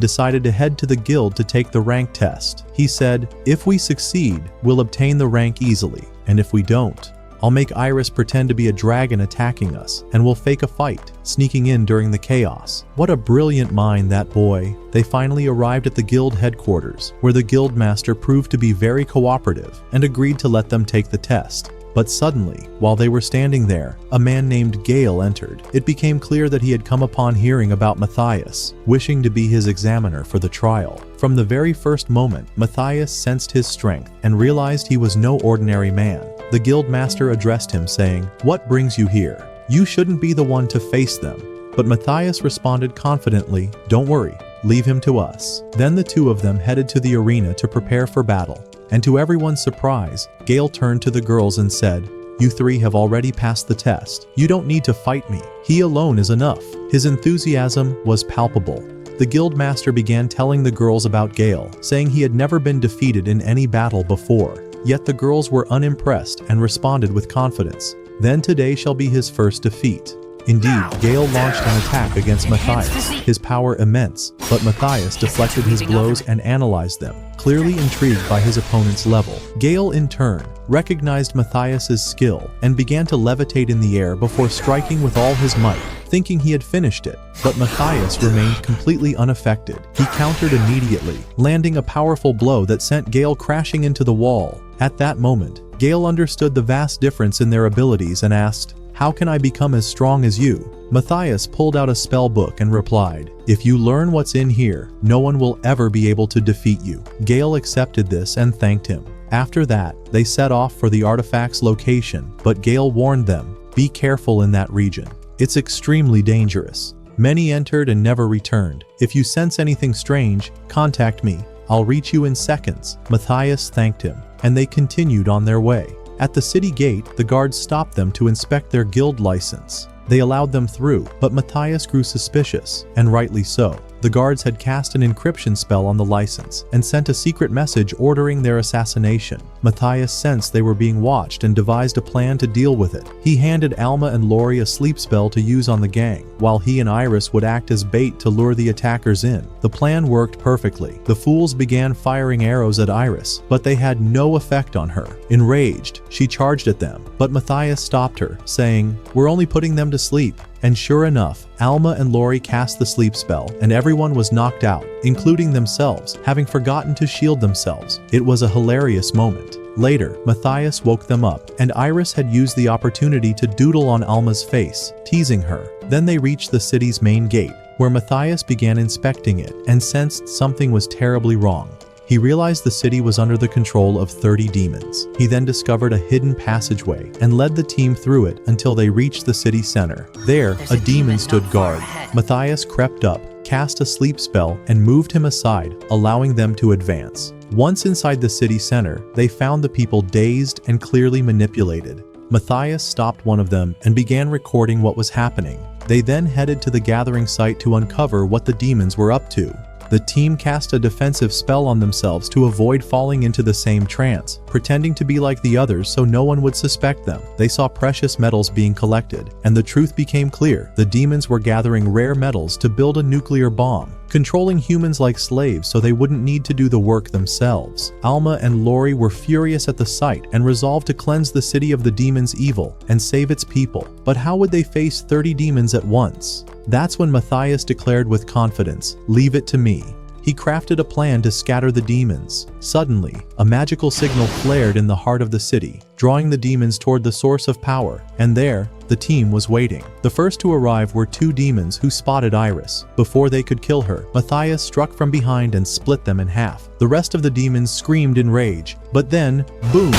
decided to head to the guild to take the rank test. He said, "If we succeed, we'll obtain the rank easily, and if we don't, I'll make Iris pretend to be a dragon attacking us, and we'll fake a fight, sneaking in during the chaos." What a brilliant mind, that boy. They finally arrived at the guild headquarters, where the guild master proved to be very cooperative and agreed to let them take the test. But suddenly, while they were standing there, a man named Gale entered. It became clear that he had come upon hearing about Matthias, wishing to be his examiner for the trial. From the very first moment, Matthias sensed his strength and realized he was no ordinary man. The guild master addressed him, saying, "What brings you here? You shouldn't be the one to face them." But Matthias responded confidently, "Don't worry, leave him to us." Then the two of them headed to the arena to prepare for battle. And to everyone's surprise, Gale turned to the girls and said, "You three have already passed the test. You don't need to fight me. He alone is enough." His enthusiasm was palpable. The guild master began telling the girls about Gale, saying he had never been defeated in any battle before. Yet the girls were unimpressed and responded with confidence, "Then today shall be his first defeat." Indeed, Gale launched an attack against Matthias, his power immense, but Matthias deflected his blows and analyzed them, clearly intrigued by his opponent's level. Gale, in turn, recognized Matthias's skill and began to levitate in the air before striking with all his might, thinking he had finished it. But Matthias remained completely unaffected. He countered immediately, landing a powerful blow that sent Gale crashing into the wall. At that moment, Gale understood the vast difference in their abilities and asked, "How can I become as strong as you?" Matthias pulled out a spell book and replied, "If you learn what's in here, no one will ever be able to defeat you." Gale accepted this and thanked him. After that, they set off for the artifact's location, but Gale warned them, "Be careful in that region. It's extremely dangerous." Many entered and never returned. "If you sense anything strange, contact me. I'll reach you in seconds." Matthias thanked him, and they continued on their way. At the city gate, the guards stopped them to inspect their guild license. They allowed them through, but Matthias grew suspicious, and rightly so. The guards had cast an encryption spell on the license and sent a secret message ordering their assassination. Matthias sensed they were being watched and devised a plan to deal with it. He handed Alma and Lori a sleep spell to use on the gang, while he and Iris would act as bait to lure the attackers in. The plan worked perfectly. The fools began firing arrows at Iris, but they had no effect on her. Enraged, she charged at them, but Matthias stopped her, saying, "We're only putting them to sleep." And sure enough, Alma and Lori cast the sleep spell, and everyone was knocked out, including themselves, having forgotten to shield themselves. It was a hilarious moment. Later, Matthias woke them up, and Iris had used the opportunity to doodle on Alma's face, teasing her. Then they reached the city's main gate, where Matthias began inspecting it and sensed something was terribly wrong. He realized the city was under the control of 30 demons. He then discovered a hidden passageway and led the team through it until they reached the city center. There, a demon stood guard. Matthias crept up, cast a sleep spell, and moved him aside, allowing them to advance. Once inside the city center, they found the people dazed and clearly manipulated. Matthias stopped one of them and began recording what was happening. They then headed to the gathering site to uncover what the demons were up to. The team cast a defensive spell on themselves to avoid falling into the same trance, pretending to be like the others so no one would suspect them. They saw precious metals being collected, and the truth became clear. The demons were gathering rare metals to build a nuclear bomb, controlling humans like slaves so they wouldn't need to do the work themselves. Alma and Lori were furious at the sight and resolved to cleanse the city of the demons' evil and save its people. But how would they face 30 demons at once? That's when Matthias declared with confidence, "Leave it to me." He crafted a plan to scatter the demons. Suddenly, a magical signal flared in the heart of the city, drawing the demons toward the source of power, and there, the team was waiting. The first to arrive were two demons who spotted Iris. Before they could kill her, Matthias struck from behind and split them in half. The rest of the demons screamed in rage, but then, boom!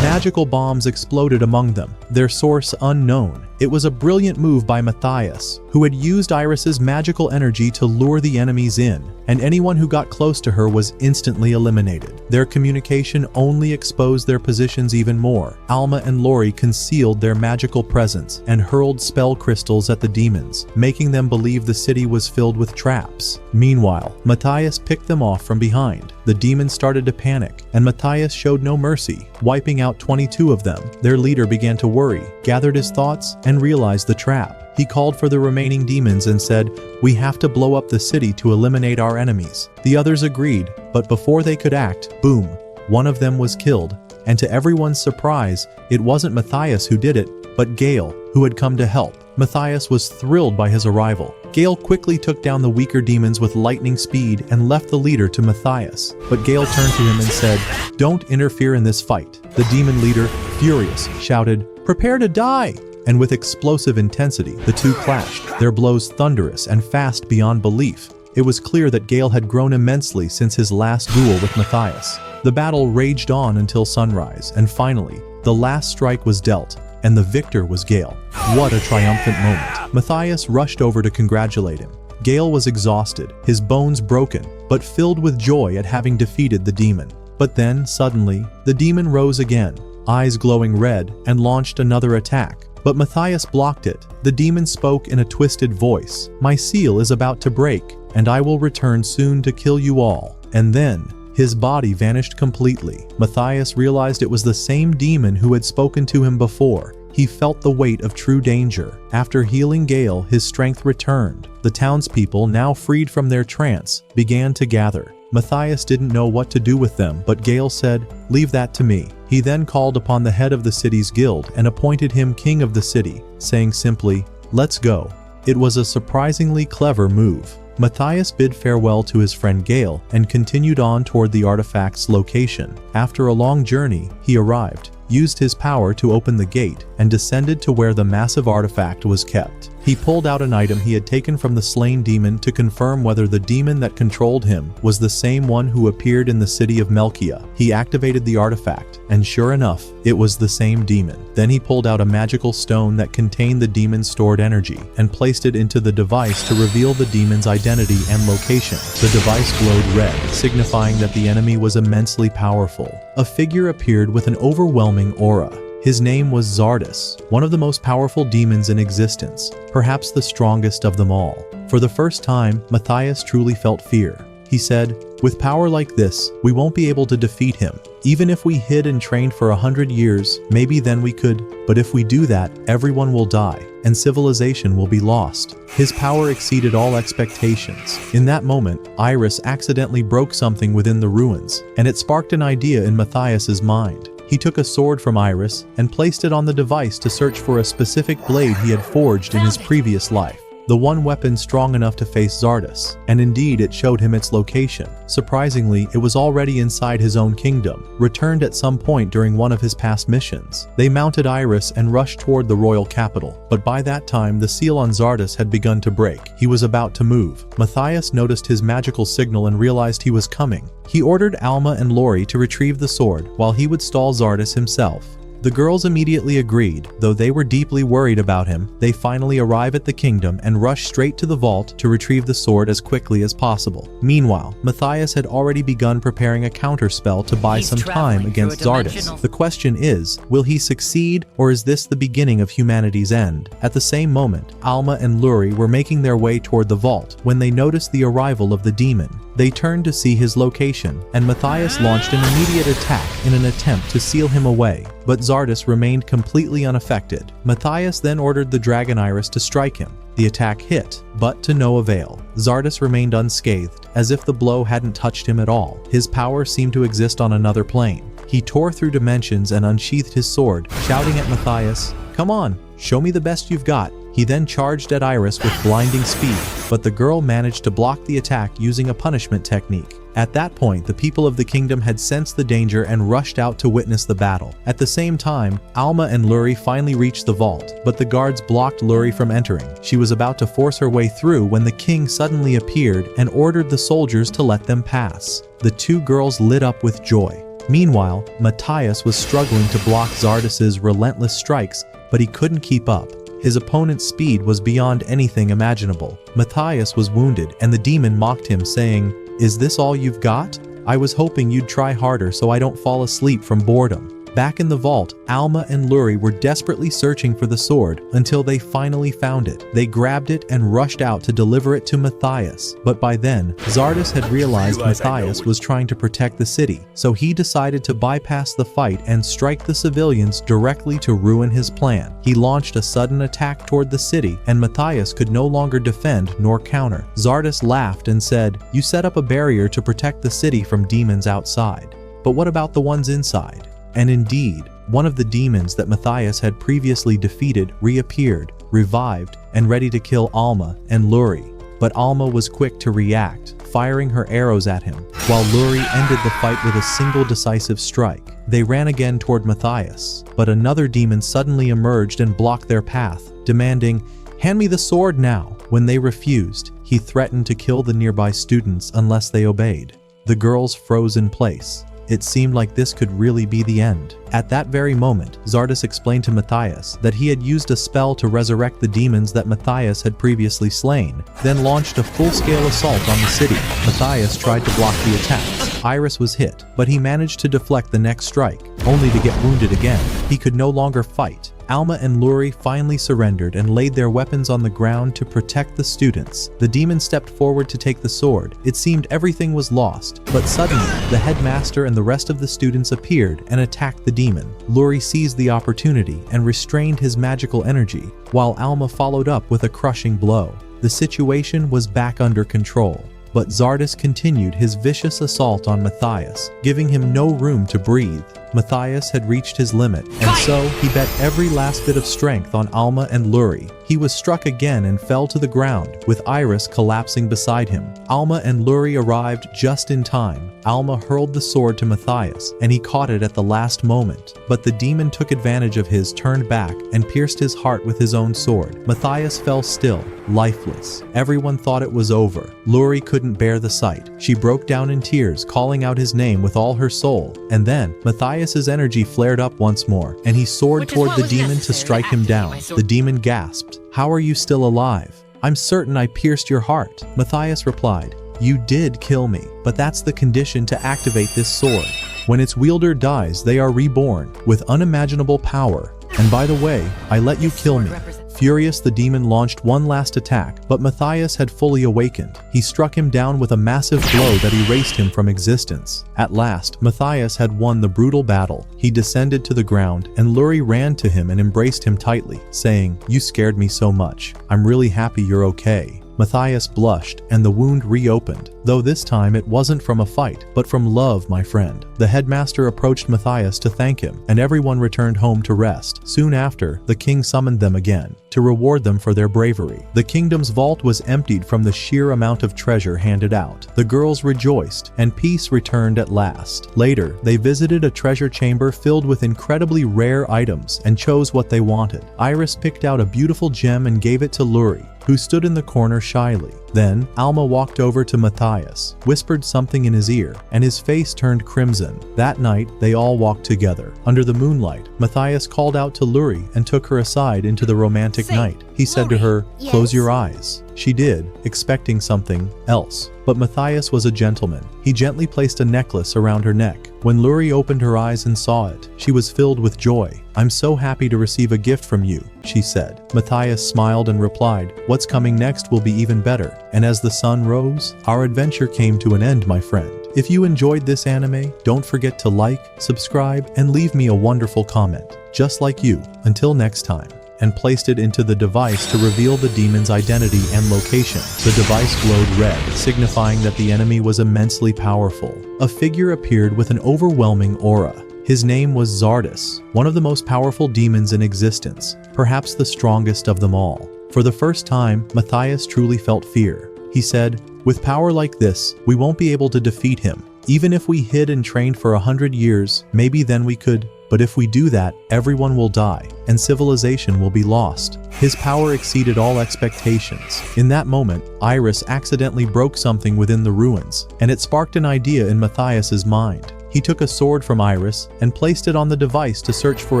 Magical bombs exploded among them, their source unknown. It was a brilliant move by Matthias, who had used Iris's magical energy to lure the enemies in, and anyone who got close to her was instantly eliminated. Their communication only exposed their positions even more. Alma and Lori concealed their magical presence and hurled spell crystals at the demons, making them believe the city was filled with traps. Meanwhile, Matthias picked them off from behind. The demons started to panic, and Matthias showed no mercy, wiping out 22 of them. Their leader began to worry, gathered his thoughts, and realized the trap. He called for the remaining demons and said, "We have to blow up the city to eliminate our enemies." The others agreed, but before they could act, boom, one of them was killed. And to everyone's surprise, it wasn't Matthias who did it, but Gale, who had come to help. Matthias was thrilled by his arrival. Gale quickly took down the weaker demons with lightning speed and left the leader to Matthias. But Gale turned to him and said, "Don't interfere in this fight." The demon leader, furious, shouted, "Prepare to die!" And with explosive intensity, the two clashed, their blows thunderous and fast beyond belief. It was clear that Gale had grown immensely since his last duel with Matthias. The battle raged on until sunrise, and finally, the last strike was dealt, and the victor was Gale. What a triumphant moment. Matthias rushed over to congratulate him. Gale was exhausted, his bones broken, but filled with joy at having defeated the demon. But then, suddenly, the demon rose again, eyes glowing red, and launched another attack. But Matthias blocked it. The demon spoke in a twisted voice, "My seal is about to break, and I will return soon to kill you all." And then, his body vanished completely. Matthias realized it was the same demon who had spoken to him before. He felt the weight of true danger. After healing Gale, his strength returned. The townspeople, now freed from their trance, began to gather. Matthias didn't know what to do with them, but Gale said, "Leave that to me." He then called upon the head of the city's guild and appointed him king of the city, saying simply, "Let's go." It was a surprisingly clever move. Matthias bid farewell to his friend Gale and continued on toward the artifact's location. After a long journey, he arrived, used his power to open the gate, and descended to where the massive artifact was kept. He pulled out an item he had taken from the slain demon to confirm whether the demon that controlled him was the same one who appeared in the city of Melkia. He activated the artifact, and sure enough, it was the same demon. Then he pulled out a magical stone that contained the demon's stored energy, and placed it into the device to reveal the demon's identity and location. The device glowed red, signifying that the enemy was immensely powerful. A figure appeared with an overwhelming aura. His name was Zardus, one of the most powerful demons in existence, perhaps the strongest of them all. For the first time, Matthias truly felt fear. He said, "With power like this, we won't be able to defeat him. Even if we hid and trained for 100 years, maybe then we could, but if we do that, everyone will die, and civilization will be lost." His power exceeded all expectations. In that moment, Iris accidentally broke something within the ruins, and it sparked an idea in Matthias's mind. He took a sword from Iris and placed it on the device to search for a specific blade he had forged in his previous life. The one weapon strong enough to face Zardus, and indeed it showed him its location. Surprisingly, it was already inside his own kingdom, returned at some point during one of his past missions. They mounted Iris and rushed toward the royal capital, but by that time the seal on Zardus had begun to break. He was about to move. Matthias noticed his magical signal and realized he was coming. He ordered Alma and Lori to retrieve the sword while he would stall Zardus himself. The girls immediately agreed, though they were deeply worried about him. They finally arrive at the kingdom and rush straight to the vault to retrieve the sword as quickly as possible. Meanwhile, Matthias had already begun preparing a counterspell to buy some time against Zardus. The question is, will he succeed, or is this the beginning of humanity's end? At the same moment, Alma and Luri were making their way toward the vault when they noticed the arrival of the demon. They turned to see his location, and Matthias launched an immediate attack in an attempt to seal him away, but Zardus remained completely unaffected. Matthias then ordered the Dragon Iris to strike him. The attack hit, but to no avail. Zardus remained unscathed, as if the blow hadn't touched him at all. His power seemed to exist on another plane. He tore through dimensions and unsheathed his sword, shouting at Matthias, "Come on, show me the best you've got." He then charged at Iris with blinding speed, but the girl managed to block the attack using a punishment technique. At that point, the people of the kingdom had sensed the danger and rushed out to witness the battle. At the same time, Alma and Luri finally reached the vault, but the guards blocked Luri from entering. She was about to force her way through when the king suddenly appeared and ordered the soldiers to let them pass. The two girls lit up with joy. Meanwhile, Matthias was struggling to block Zardas's relentless strikes, but he couldn't keep up. His opponent's speed was beyond anything imaginable. Matthias was wounded, and the demon mocked him, saying, "Is this all you've got? I was hoping you'd try harder so I don't fall asleep from boredom." Back in the vault, Alma and Luri were desperately searching for the sword until they finally found it. They grabbed it and rushed out to deliver it to Matthias. But by then, Zardas had realized Matthias was trying to protect the city, so he decided to bypass the fight and strike the civilians directly to ruin his plan. He launched a sudden attack toward the city, and Matthias could no longer defend nor counter. Zardas laughed and said, "You set up a barrier to protect the city from demons outside. But what about the ones inside?" And indeed, one of the demons that Matthias had previously defeated reappeared, revived, and ready to kill Alma and Luri. But Alma was quick to react, firing her arrows at him, while Luri ended the fight with a single decisive strike. They ran again toward Matthias, but another demon suddenly emerged and blocked their path, demanding, "Hand me the sword now." When they refused, he threatened to kill the nearby students unless they obeyed. The girls froze in place. It seemed like this could really be the end. At that very moment, Zardas explained to Matthias that he had used a spell to resurrect the demons that Matthias had previously slain, then launched a full-scale assault on the city. Matthias tried to block the attacks. Iris was hit, but he managed to deflect the next strike, only to get wounded again. He could no longer fight. Alma and Luri finally surrendered and laid their weapons on the ground to protect the students. The demon stepped forward to take the sword. It seemed everything was lost, but suddenly, the headmaster and the rest of the students appeared and attacked the demon. Luri seized the opportunity and restrained his magical energy, while Alma followed up with a crushing blow. The situation was back under control. But Zardas continued his vicious assault on Matthias, giving him no room to breathe. Matthias had reached his limit, and so he bet every last bit of strength on Alma and Luri. He was struck again and fell to the ground, with Iris collapsing beside him. Alma and Luri arrived just in time. Alma hurled the sword to Matthias, and he caught it at the last moment. But the demon took advantage of his turned back and pierced his heart with his own sword. Matthias fell still, lifeless. Everyone thought it was over. Luri couldn't bear the sight. She broke down in tears, calling out his name with all her soul. And then, Matthias's energy flared up once more, and he soared toward the demon to strike him down. The demon gasped, "How are you still alive? I'm certain I pierced your heart." Matthias replied, "You did kill me, but that's the condition to activate this sword. When its wielder dies, they are reborn with unimaginable power. And by the way, I let you kill me." Furious, the demon launched one last attack, but Matthias had fully awakened. He struck him down with a massive blow that erased him from existence. At last, Matthias had won the brutal battle. He descended to the ground, and Luri ran to him and embraced him tightly, saying, "You scared me so much. I'm really happy you're okay." Matthias blushed, and the wound reopened, though this time it wasn't from a fight, but from love, my friend. The headmaster approached Matthias to thank him, and everyone returned home to rest. Soon after, the king summoned them again, to reward them for their bravery. The kingdom's vault was emptied from the sheer amount of treasure handed out. The girls rejoiced, and peace returned at last. Later, they visited a treasure chamber filled with incredibly rare items, and chose what they wanted. Iris picked out a beautiful gem and gave it to Luri, who stood in the corner shyly. Then, Alma walked over to Matthias, whispered something in his ear, and his face turned crimson. That night, they all walked together. Under the moonlight, Matthias called out to Luri and took her aside into the romantic night. He said to her, "Close your eyes." She did, expecting something else. But Matthias was a gentleman. He gently placed a necklace around her neck. When Luri opened her eyes and saw it, she was filled with joy. "I'm so happy to receive a gift from you," she said. Matthias smiled and replied, "What's coming next will be even better." And as the sun rose, our adventure came to an end, my friend. If you enjoyed this anime, don't forget to like, subscribe, and leave me a wonderful comment. Just like you. Until next time. And placed it into the device to reveal the demon's identity and location. The device glowed red, signifying that the enemy was immensely powerful. A figure appeared with an overwhelming aura. His name was Zardas, one of the most powerful demons in existence, perhaps the strongest of them all. For the first time, Matthias truly felt fear. He said, "With power like this, we won't be able to defeat him. Even if we hid and trained for 100 years, maybe then we could. But if we do that, everyone will die, and civilization will be lost." His power exceeded all expectations. In that moment, Iris accidentally broke something within the ruins, and it sparked an idea in Matthias's mind. He took a sword from Iris and placed it on the device to search for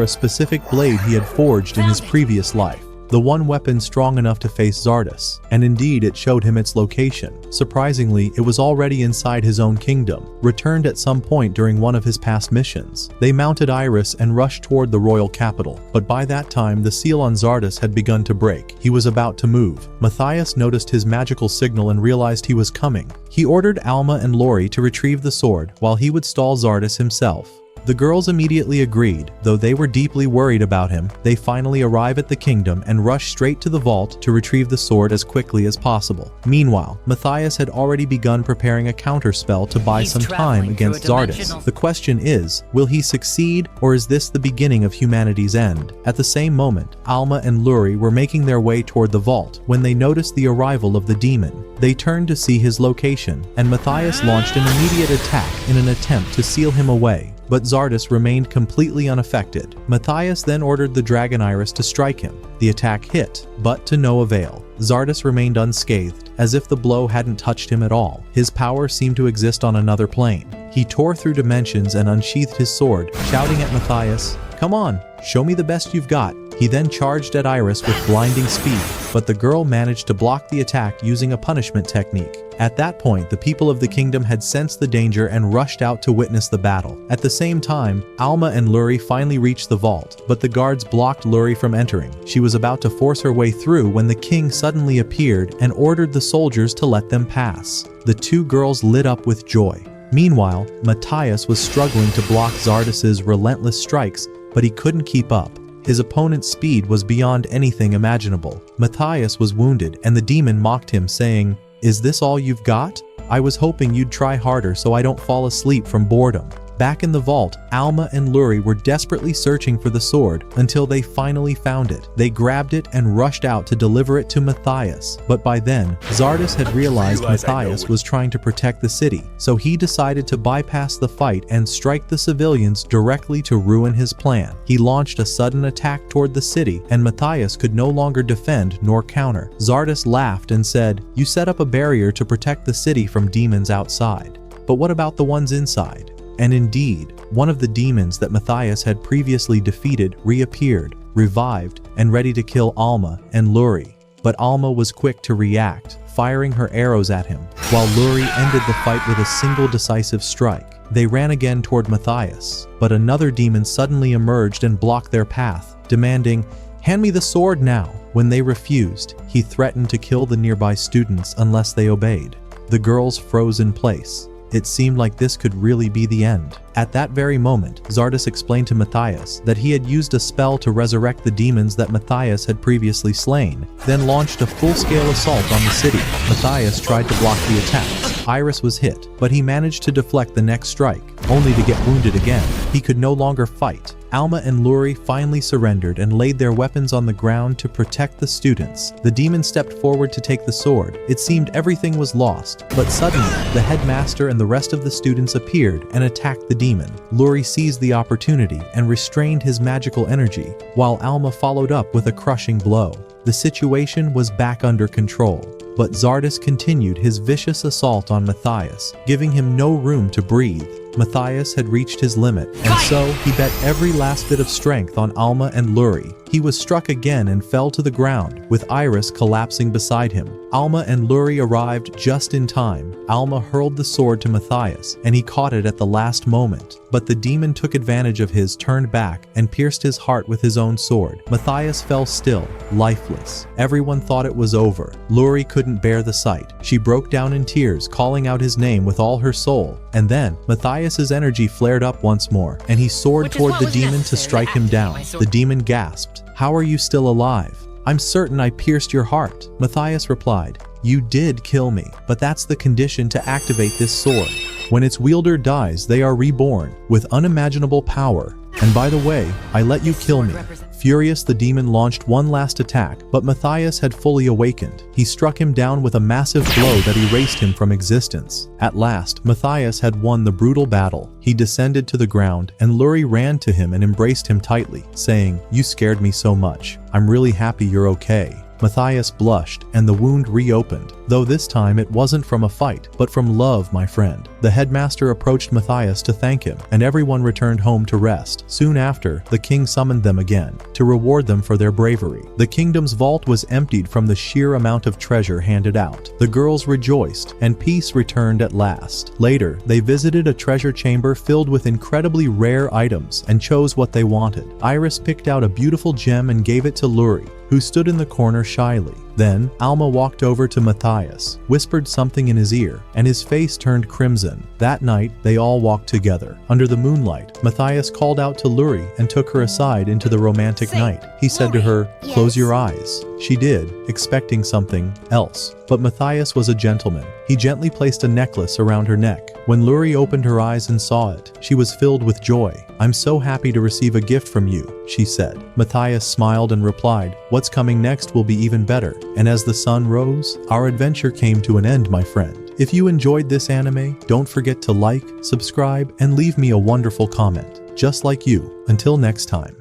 a specific blade he had forged in his previous life. The one weapon strong enough to face Zardos, and indeed it showed him its location. Surprisingly, it was already inside his own kingdom, returned at some point during one of his past missions. They mounted Iris and rushed toward the royal capital, but by that time the seal on Zardos had begun to break. He was about to move. Matthias noticed his magical signal and realized he was coming. He ordered Alma and Lori to retrieve the sword while he would stall Zardos himself. The girls immediately agreed, though they were deeply worried about him. They finally arrive at the kingdom and rush straight to the vault to retrieve the sword as quickly as possible. Meanwhile, Matthias had already begun preparing a counterspell to buy some time against Zardos. The question is, will he succeed, or is this the beginning of humanity's end? At the same moment, Alma and Luri were making their way toward the vault when they noticed the arrival of the demon. They turned to see his location, and Matthias launched an immediate attack in an attempt to seal him away. But Zardos remained completely unaffected. Matthias then ordered the Dragon Iris to strike him. The attack hit, but to no avail. Zardos remained unscathed, as if the blow hadn't touched him at all. His power seemed to exist on another plane. He tore through dimensions and unsheathed his sword, shouting at Matthias, "Come on, show me the best you've got." He then charged at Iris with blinding speed, but the girl managed to block the attack using a punishment technique. At that point, the people of the kingdom had sensed the danger and rushed out to witness the battle. At the same time, Alma and Luri finally reached the vault, but the guards blocked Luri from entering. She was about to force her way through when the king suddenly appeared and ordered the soldiers to let them pass. The two girls lit up with joy. Meanwhile, Matthias was struggling to block Zardos's relentless strikes, but he couldn't keep up. His opponent's speed was beyond anything imaginable. Matthias was wounded, and the demon mocked him, saying, "Is this all you've got? I was hoping you'd try harder so I don't fall asleep from boredom." Back in the vault, Alma and Luri were desperately searching for the sword until they finally found it. They grabbed it and rushed out to deliver it to Matthias. But by then, Zardos had realized Matthias was trying to protect the city, so he decided to bypass the fight and strike the civilians directly to ruin his plan. He launched a sudden attack toward the city, and Matthias could no longer defend nor counter. Zardos laughed and said, "You set up a barrier to protect the city from demons outside. But what about the ones inside?" And indeed, one of the demons that Matthias had previously defeated reappeared, revived, and ready to kill Alma and Luri. But Alma was quick to react, firing her arrows at him, while Luri ended the fight with a single decisive strike. They ran again toward Matthias, but another demon suddenly emerged and blocked their path, demanding, "Hand me the sword now." When they refused, he threatened to kill the nearby students unless they obeyed. The girls froze in place. It seemed like this could really be the end. At that very moment, Zardos explained to Matthias that he had used a spell to resurrect the demons that Matthias had previously slain, then launched a full-scale assault on the city. Matthias tried to block the attacks. Iris was hit, but he managed to deflect the next strike, only to get wounded again. He could no longer fight. Alma and Luri finally surrendered and laid their weapons on the ground to protect the students. The demon stepped forward to take the sword. It seemed everything was lost, but suddenly, the headmaster and the rest of the students appeared and attacked the demon. Luri seized the opportunity and restrained his magical energy, while Alma followed up with a crushing blow. The situation was back under control, but Zardos continued his vicious assault on Matthias, giving him no room to breathe. Matthias had reached his limit, and so he bet every last bit of strength on Alma and Luri. He was struck again and fell to the ground, with Iris collapsing beside him. Alma and Luri arrived just in time. Alma hurled the sword to Matthias, and he caught it at the last moment. But the demon took advantage of his turned back and pierced his heart with his own sword. Matthias fell still, lifeless. Everyone thought it was over. Luri couldn't bear the sight. She broke down in tears, calling out his name with all her soul. And then, Matthias's energy flared up once more, and he soared toward the demon to strike him down. The demon gasped, "How are you still alive? I'm certain I pierced your heart." Matthias replied, "You did kill me, but that's the condition to activate this sword. When its wielder dies, they are reborn with unimaginable power. And by the way, I let you kill me. Furious, the demon launched one last attack, but Matthias had fully awakened. He struck him down with a massive blow that erased him from existence. At last, Matthias had won the brutal battle. He descended to the ground, and Luri ran to him and embraced him tightly, saying, "You scared me so much. I'm really happy you're okay." Matthias blushed, and the wound reopened, though this time it wasn't from a fight, but from love, my friend. The headmaster approached Matthias to thank him, and everyone returned home to rest. Soon after, the king summoned them again, to reward them for their bravery. The kingdom's vault was emptied from the sheer amount of treasure handed out. The girls rejoiced, and peace returned at last. Later, they visited a treasure chamber filled with incredibly rare items, and chose what they wanted. Iris picked out a beautiful gem and gave it to Luri, who stood in the corner shyly. Then, Alma walked over to Matthias, whispered something in his ear, and his face turned crimson. That night, they all walked together. Under the moonlight, Matthias called out to Luri and took her aside into the romantic night. He said to her, "Close your eyes." She did, expecting something else. But Matthias was a gentleman. He gently placed a necklace around her neck. When Luri opened her eyes and saw it, she was filled with joy. "I'm so happy to receive a gift from you," she said. Matthias smiled and replied, "What's coming next will be even better." And as the sun rose, our adventure came to an end, my friend. If you enjoyed this anime, don't forget to like, subscribe, and leave me a wonderful comment. Just like you. Until next time.